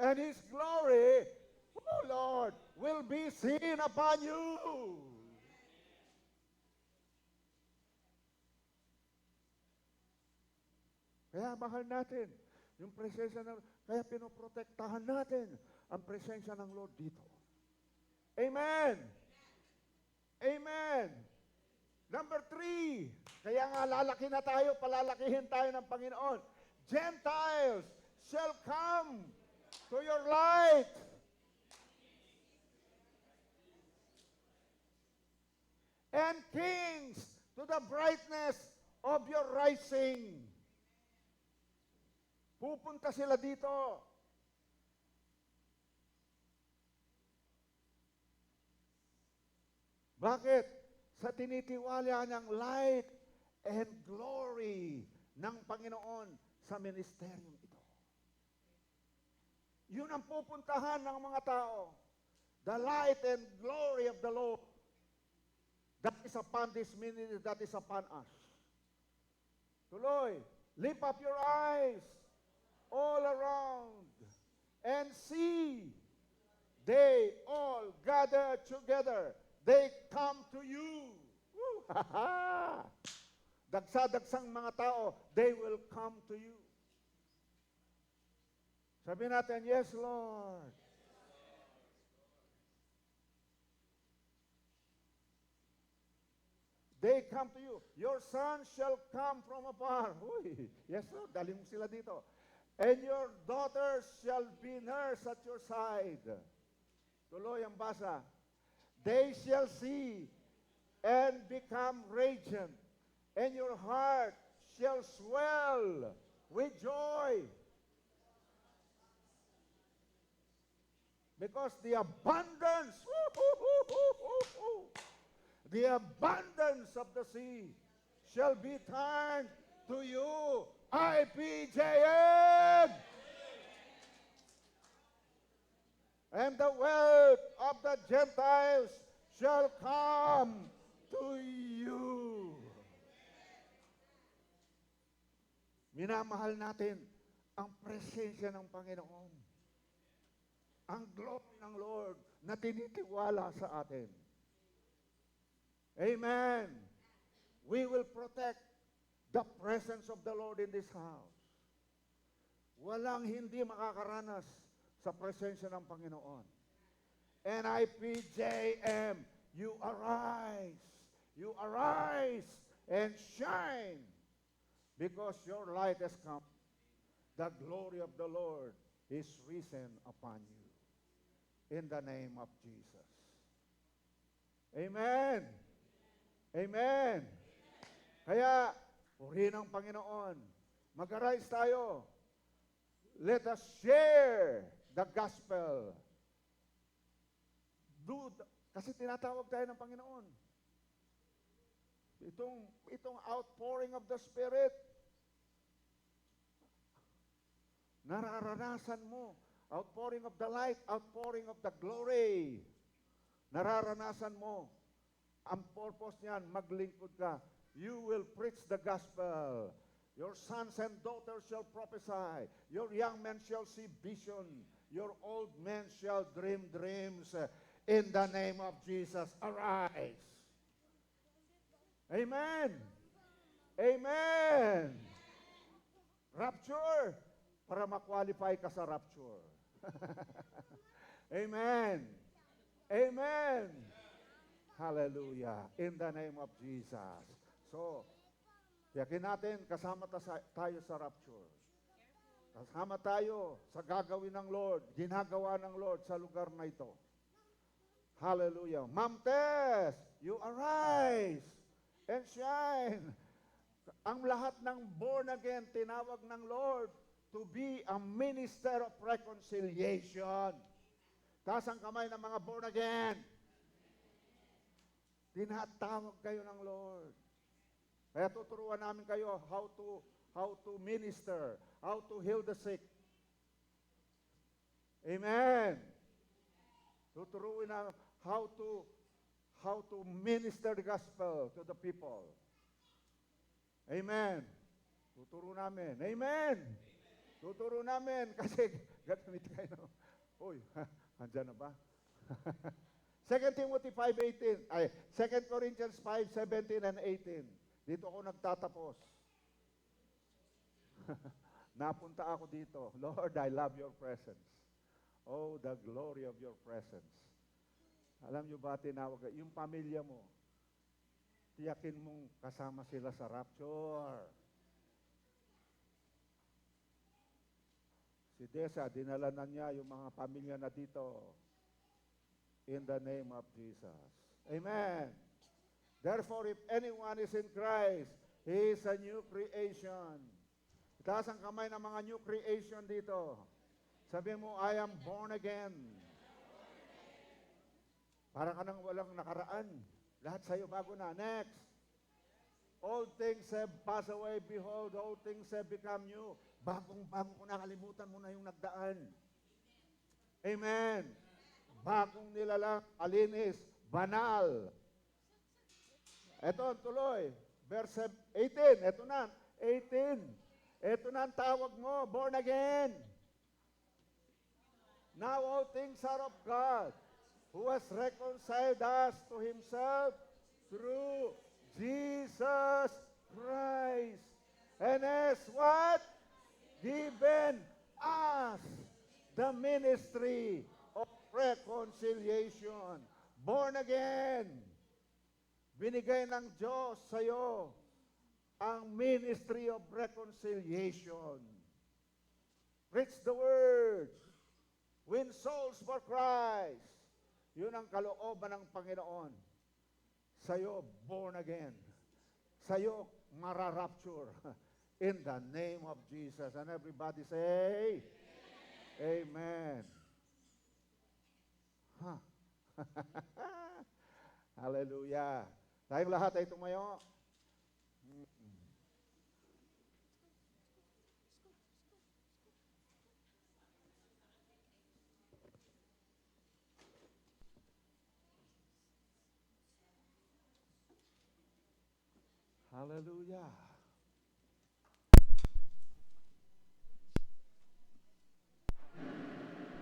And His glory, oh Lord, will be seen upon you. Kaya mahal natin yung presensya ng, kaya pinoprotektahan natin ang presensya ng Lord dito. Amen. Amen. Number 3, kaya nga lalaki na tayo, palalakihin tayo ng Panginoon. Gentiles shall come to your light. And kings to the brightness of your rising. Pupunta sila dito. Bakit? Sa tinitiwala niyang light and glory ng Panginoon sa ministeryong ito. Yun ang pupuntahan ng mga tao. The light and glory of the Lord. That is upon this ministry, that is upon us. Tuloy, lift up your eyes all around and see. They all gather together. They come to you. Woo! Dagsa-dagsang mga tao, they will come to you. Sabi natin, yes, Lord. They come to you. Your son shall come from afar. Uy, yes, Lord, dali mo sila dito. And your daughters shall be nurse at your side. Tuloy ang basa. They shall see and become radiant, and your heart shall swell with joy. Because the abundance, the abundance of the sea shall be turned to you, IPJM. And the wealth of the Gentiles shall come to you. Minamahal natin ang presensya ng Panginoon. Ang glory ng Lord na tinitiwala sa atin. Amen. We will protect the presence of the Lord in this house. Walang hindi makakaranas sa presensya ng Panginoon. And IPJM, you arise and shine because your light has come. The glory of the Lord is risen upon you. In the name of Jesus. Amen. Amen. Kaya, purihin ang Panginoon. Mag-arise tayo. Let us share the gospel. Kasi tinatawag tayo ng Panginoon. Itong outpouring of the Spirit, nararanasan mo. Outpouring of the light, outpouring of the glory. Nararanasan mo. Ang purpose niyan, maglingkod ka. You will preach the gospel. Your sons and daughters shall prophesy. Your young men shall see vision. Your old men shall dream dreams. In the name of Jesus, arise. Amen. Amen. Rapture. Para ma-qualify ka sa rapture. Amen. Amen. Hallelujah. In the name of Jesus. So, yakin natin, kasama tayo sa rapture. Kasama tayo sa gagawin ng Lord, ginagawa ng Lord sa lugar na ito. Hallelujah. Ma'am Tess, you arise and shine. Ang lahat ng born again, tinawag ng Lord to be a minister of reconciliation. Taas ang kamay ng mga born again. Tinatawag kayo ng Lord. Kaya tuturuan namin kayo how to minister, how to heal the sick. Amen. Tuturuan na how to minister the gospel to the people. Amen. Tuturo namin. Amen. Tuturo namin kasi gagamit kayo. Uy, andyan na ba? 2 Timothy 5:18. 2 Corinthians 5:17 and 18. Dito ako nagtatapos. Napunta ako dito. Lord, I love your presence. Oh, the glory of your presence. Alam nyo ba, tinawag, yung pamilya mo, tiyakin mong kasama sila sa rapture. Si Desa, dinala na niya yung mga pamilya na dito. In the name of Jesus. Amen. Therefore, if anyone is in Christ, he is a new creation. Itaas ang kamay ng mga new creation dito. Sabi mo, I am born again. Para ka nang walang nakaraan. Lahat sa'yo bago na. Next. All things have passed away. Behold, all things have become new. Bagong-bago ko nakalimutan mo na yung nagdaan. Amen. Bagong nilalang, alinis, banal. Ito, tuloy. Verse 18. Ito na. 18. Ito na ang tawag mo. Born again. Now all things are of God, who has reconciled us to Himself through Jesus Christ. And has what? Given us the ministry of reconciliation. Born again. Binigay ng Diyos sa iyo ang ministry of reconciliation. Preach the word. Win souls for Christ. Yun ang kalooban ng Panginoon. Sa'yo, born again. Sa'yo, mararapture. In the name of Jesus. And everybody say, Amen. Huh. Hallelujah. Tayong lahat ay tumayo. Hallelujah.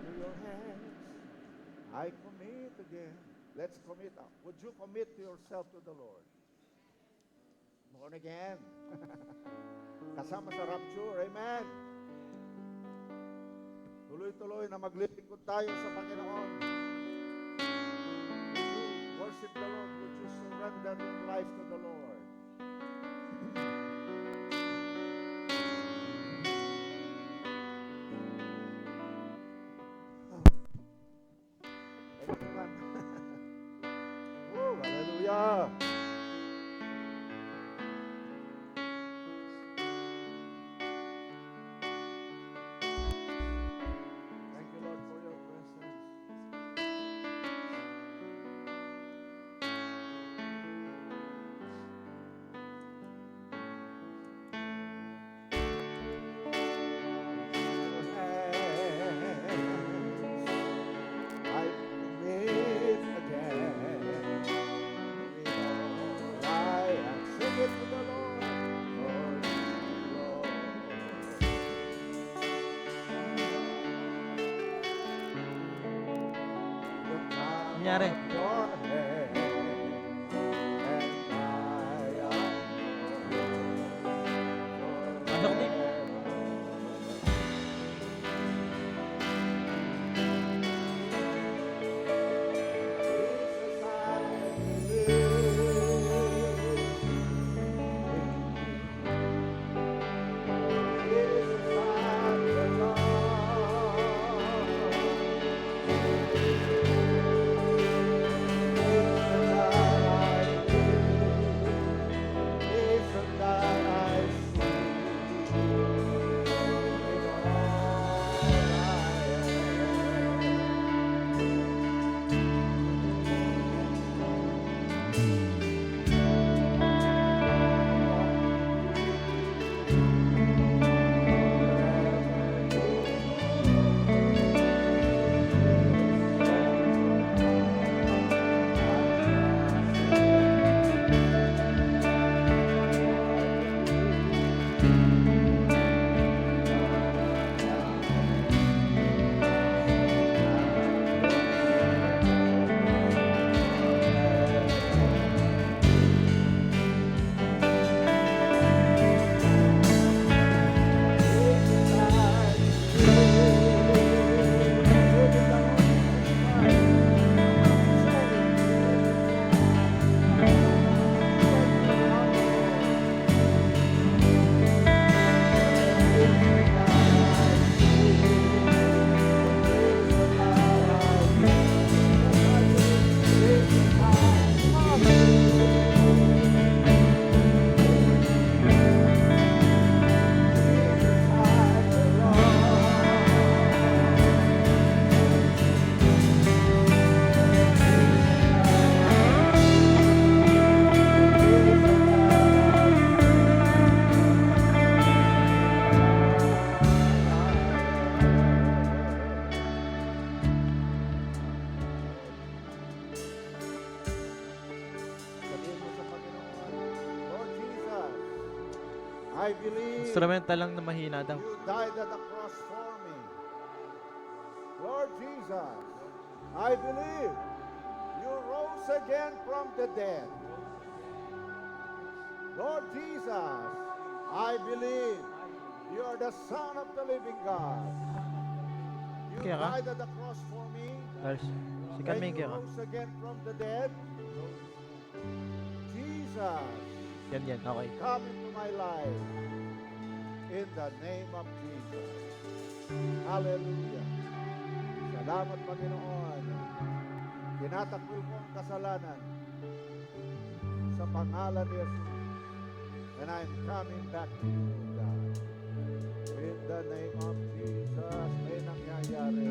To your hands, I commit again. Let's commit. Would you commit yourself to the Lord? Born again. Kasama sa rapture. Amen. Tuloy-tuloy na maglilingkod tayo sa Panginoon. Would you worship the Lord? Would you surrender your life to the Lord? Woo, hallelujah. Thank you, Lord, for your presence. I commit again. I am singing to the Lord. Nangyari? Pasok din. Jesus, I believe Instrumental lang na mahina daw. you died at the cross for me. Lord Jesus, I believe you rose again from the dead. Lord Jesus, I believe you are the Son of the living God. You Kaya ka? died at the cross for me. Lars, si And Carmen, you kaya ka? rose again from the dead. Jesus, Yan, okay. come into my life. In the name of Jesus. Hallelujah. Salamat, Panginoon. Tinatakbil ko ang kasalanan sa pangalan ni Jesus. And I'm coming back to you, God. In the name of Jesus, may nangyayari.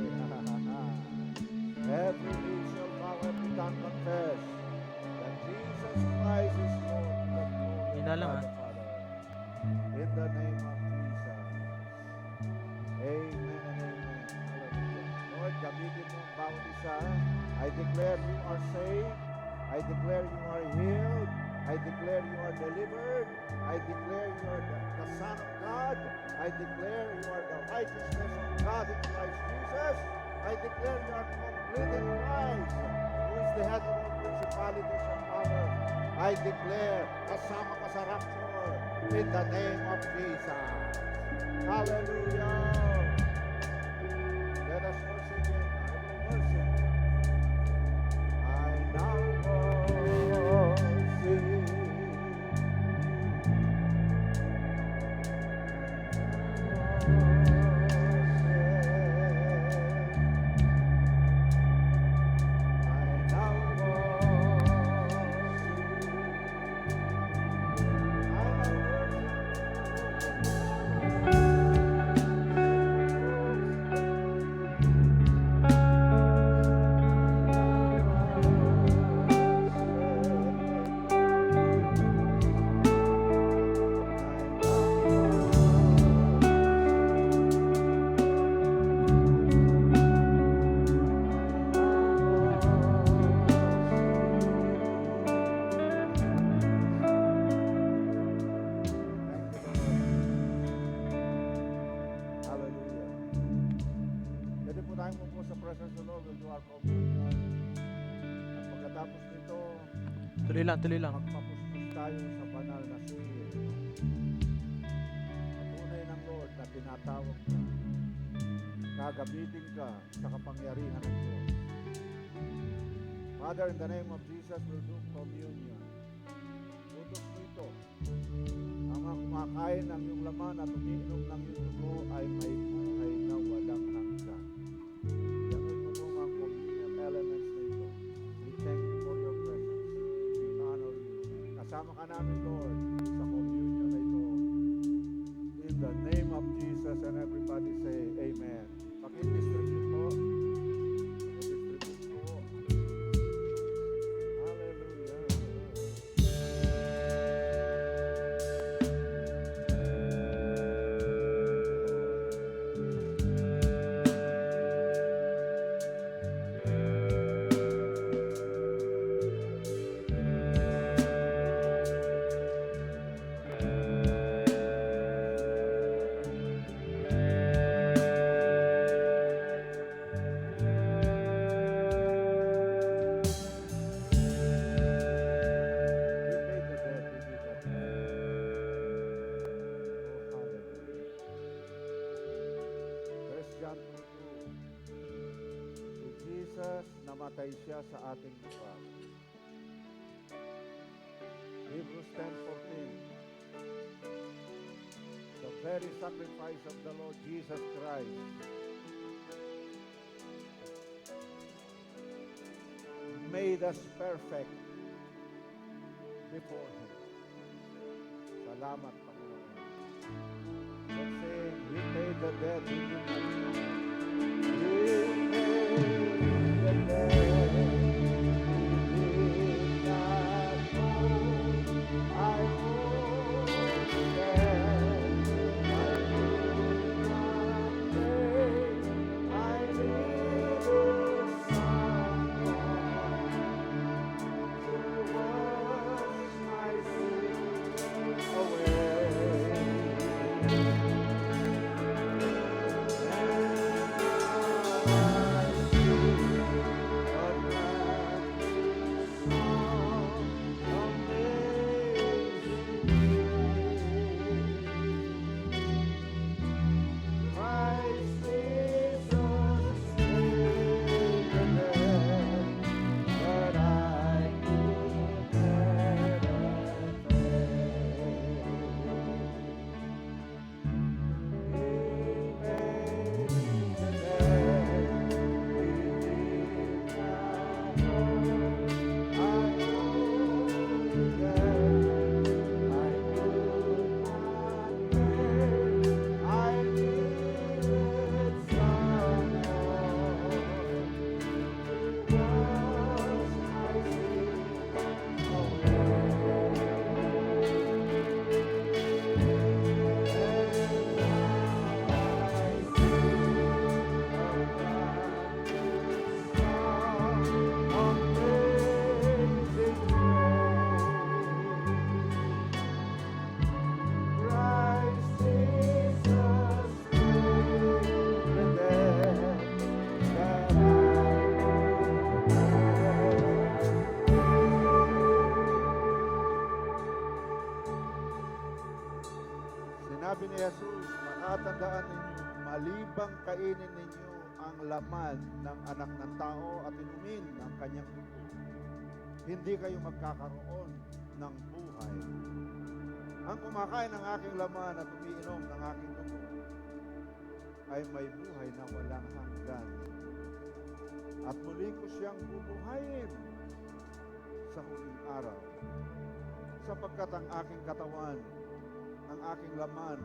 Every knee shall bow, every tongue confess that Jesus Christ is Lord. The glory Hina lang, of God the Father. In the name of Jesus. Amen and amen. Hallelujah. Lord, gamitin mo ang bawat isa. I declare you are saved. I declare you are healed. I declare you are delivered. I declare you are the Son of God. I declare you are the righteousness of God in Christ Jesus. I declare you are complete in Christ, who is the head of all principalities and powers. I declare, kasama ka sa rapture in the name of Jesus. Hallelujah. Let us worship Him. I will worship. I now worship you. Hallelujah. Pwede po tayong upo sa presence of the Lord. We'll do our communion. At pagkatapos nito, Tuloy lang. magpapuspos tayo sa banal na Espiritu. Patunay ng Lord na tinatawag ka. Gagamitin ka sa kapangyarihan ng Diyos. Father, in the name of Jesus, we'll do communion. Utos mo ito. Ang mga kumakain ng iyong laman at umiinom ng iyong dugo ay may buhay na walang hanggan. Gano'n mo po ang communion elements na ito. We thank you for your presence. We honor you. Kasama ka namin, Lord, sa communion na ito. In the name of Jesus, and everybody say, Amen. Paki-distribute po. Paki-distribute po. Hallelujah. namatay siya sa ating lugar. Hebrews 10:14. The very sacrifice of the Lord Jesus Christ made us perfect before Him. Salamat, Panginoon. Let's sing, He paid the debt He did not owe. He paid the debt He did not owe. I owe the debt I did not pay. I need someone to wash my sins away. Sinabi ni Jesus, makatandaan ninyo, malibang kainin ninyo ang laman ng anak ng tao at inumin ang kanyang dugo, hindi kayo magkakaroon ng buhay. Ang kumakain ng aking laman at umiinom ng aking dugo ay may buhay na walang hanggan. At muli ko siyang bubuhayin sa huling araw. Sapagkat ang aking katawan, ang aking laman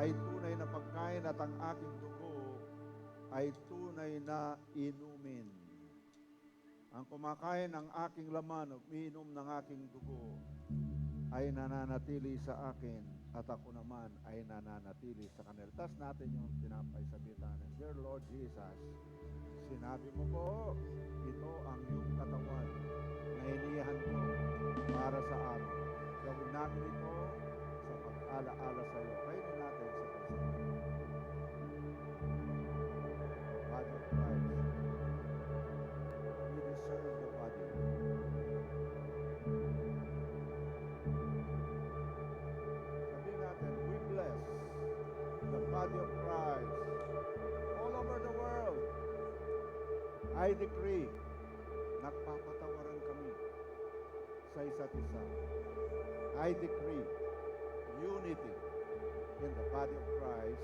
ay tunay na pagkain at ang aking dugo ay tunay na inumin. Ang kumakain ng aking laman at umiinom ng aking dugo ay nananatili sa akin at ako naman ay nananatili sa kanila. Tas natin yung tinapay sa bitanan. Dear Lord Jesus, sinabi mo po, ito ang iyong katawan na inihan ko para sa amin. Gawin namin ito sa pag-alaala sa iyo. Kainin natin sa pagsasabi. Body of Christ. We deserve the body. Sabi natin, we bless the body of Christ all over the world. I decree, nagpapatawaran kami sa isa't isa. I decree unity in the body of Christ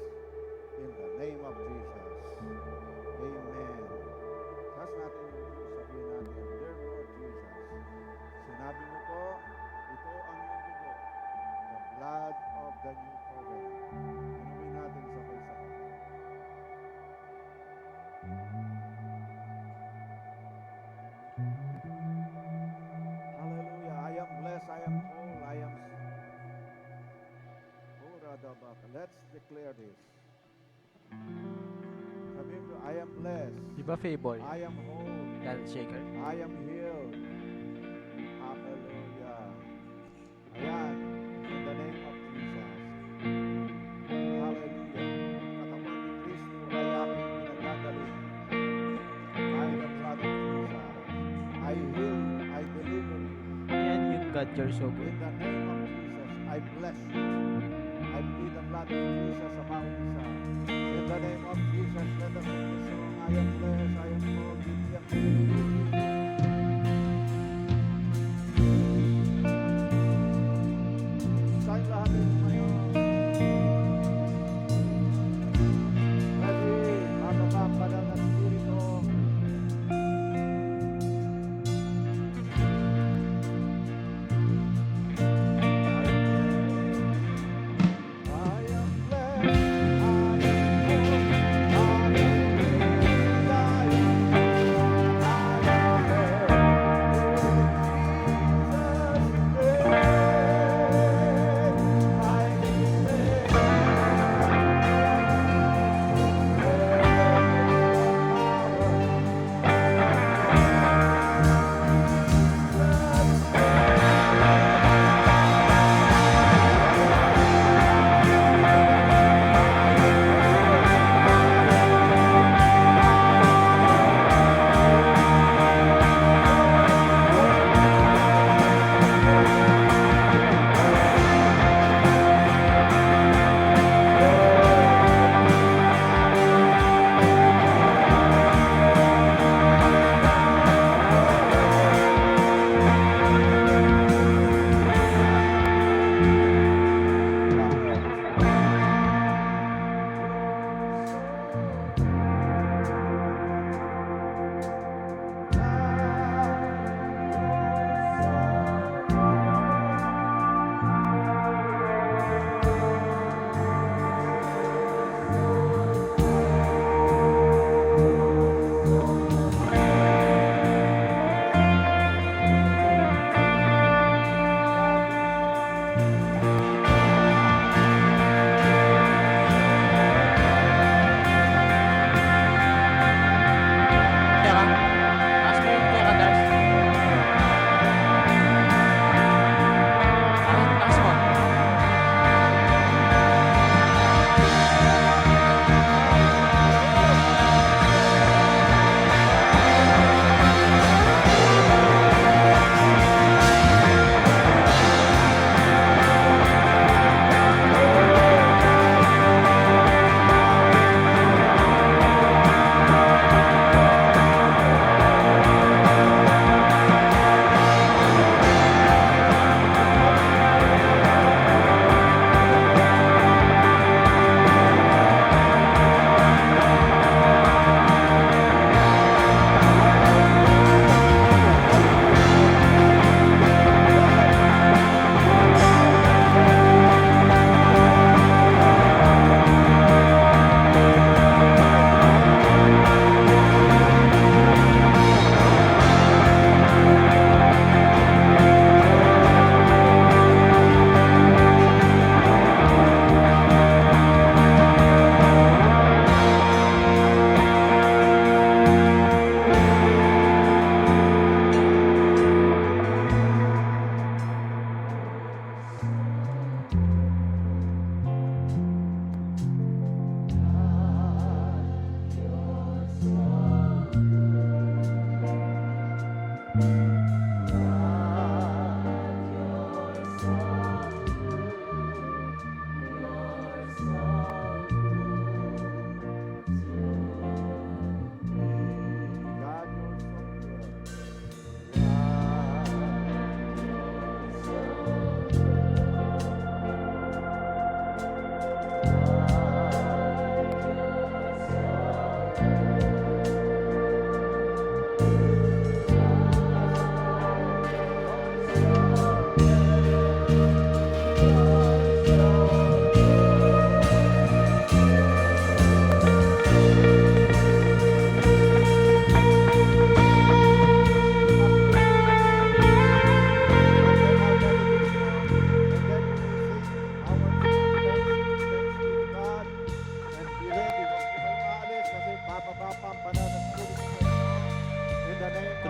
in the name of Jesus. Amen. Tapos natin yung sabihin natin, Dear Lord Jesus, sinabi mo po, ito ang iyong dugo, the blood of the new covenant. Inumin natin sabay-sabay. Hallelujah. I am blessed. I am whole. I am. Let's declare this. Sabi mo, I am blessed. Di ba favor? I am whole. Yan, shaker. I am healed. Hallelujah. Ayan. In the name of Jesus. Hallelujah. Katawan ni Kristo ay aking pinagagaling. By the blood of Jesus. I heal you. I deliver you. Yan yung God, you're so In good. the name of Jesus, I bless you. I plead the blood of Jesus about isa. In the name of Jesus, let us sing the song. I am blessed, I am called, I am delivered. Sa'yo lahat ay tumayo. Ready, mababa ang banal na Espiritu. I am blessed, I am whole, I am healed, I am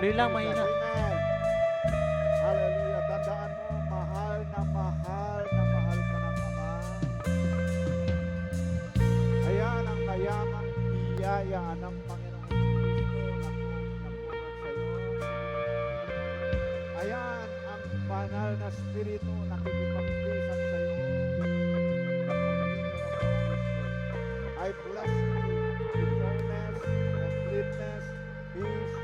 Tuloy lang, Jesus. mahina. Amen. Hallelujah. Tandaan mo, mahal na mahal na mahal ka ng Ama. Ayan ang mayamang biyaya ng Panginoong Kristo na nabuhat sa iyo. Ayan ang banal na Espiritu na kikipagpisan sa iyo. I bless you with wholeness, completeness, peace,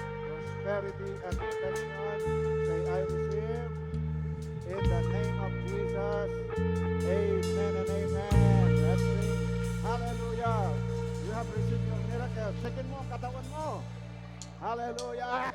prosperity, and protection. Say, I receive in the name of Jesus. Amen and amen. Let's sing. Hallelujah. You have received your miracle. Check mo ang katawan mo. Hallelujah.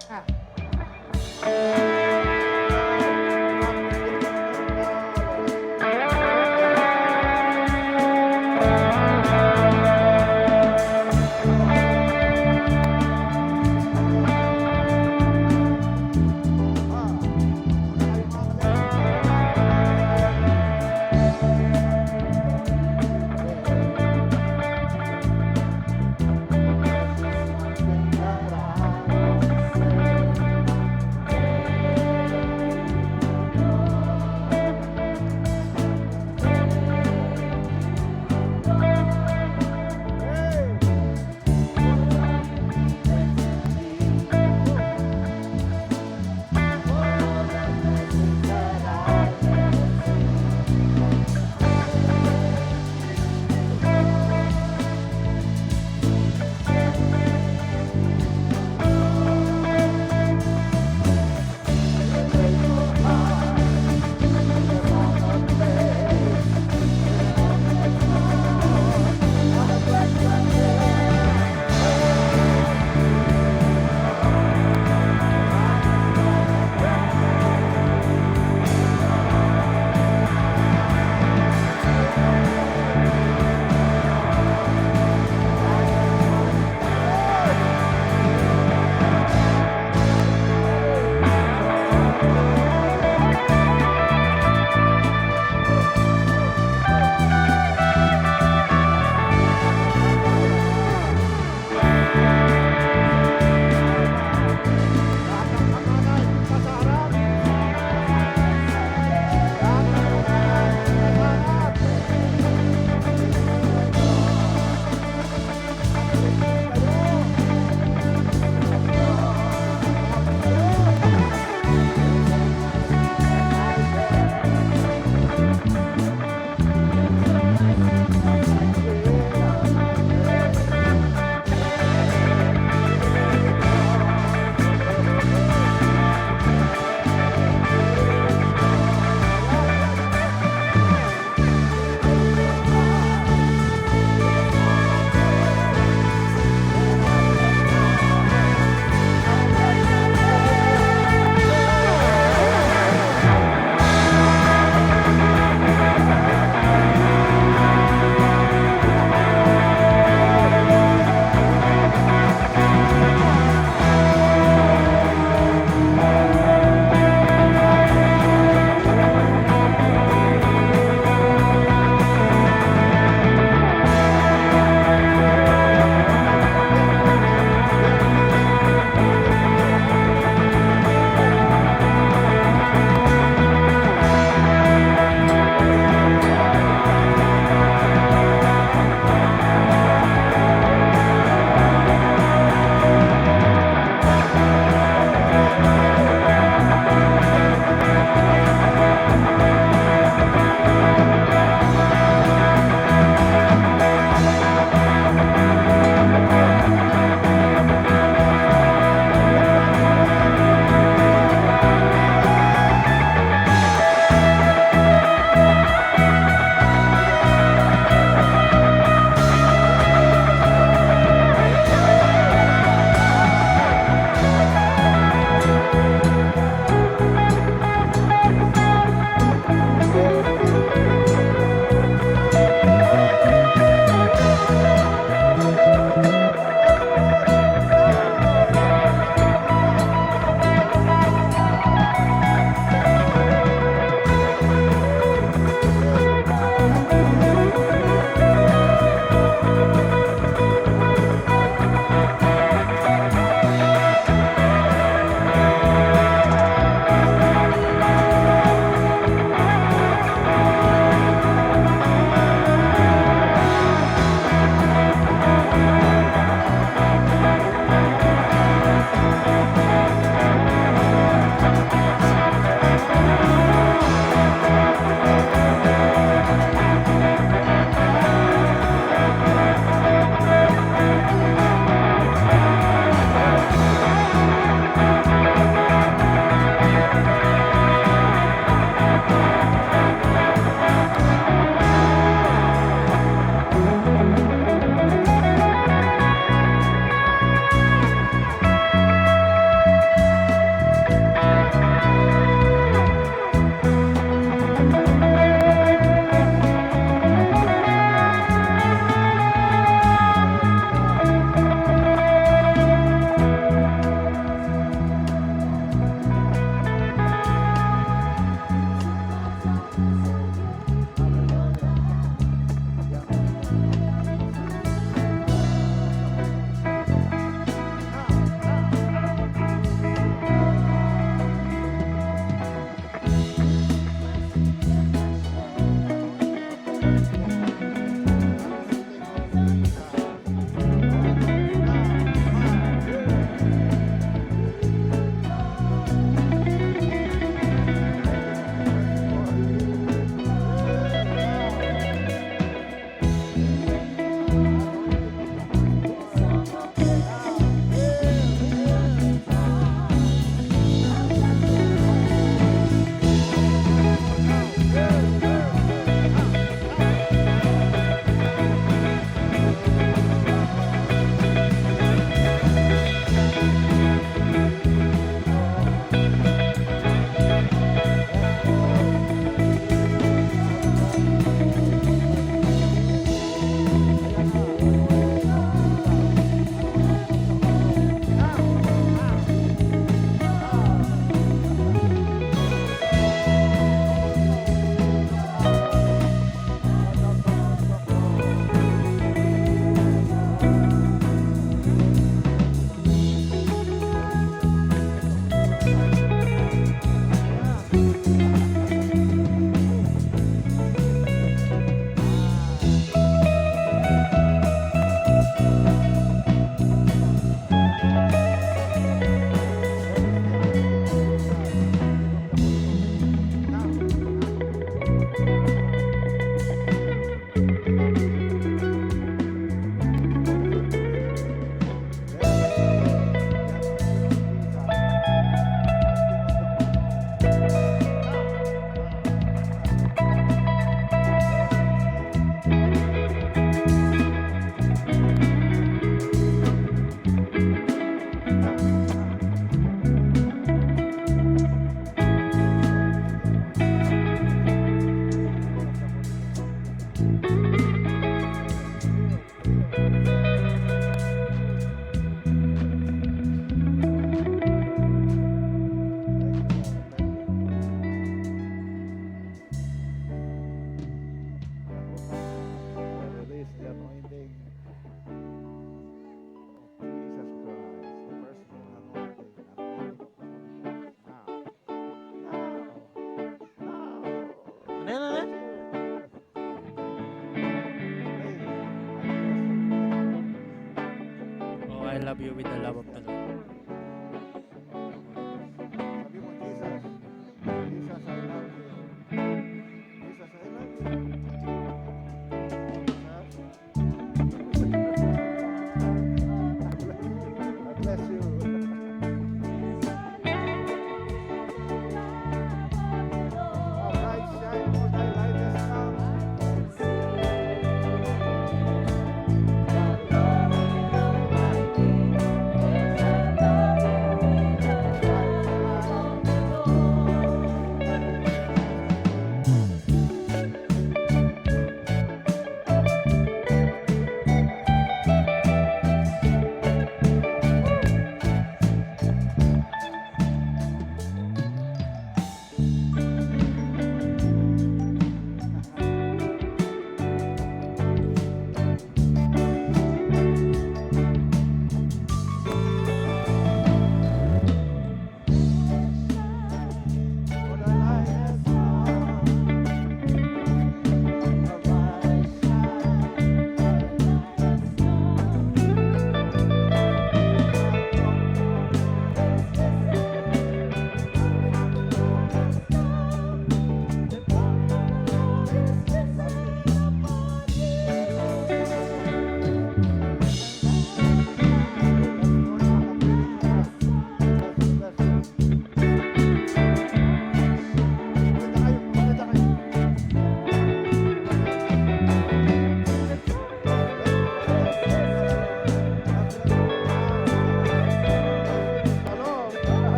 love you with the love of the Lord.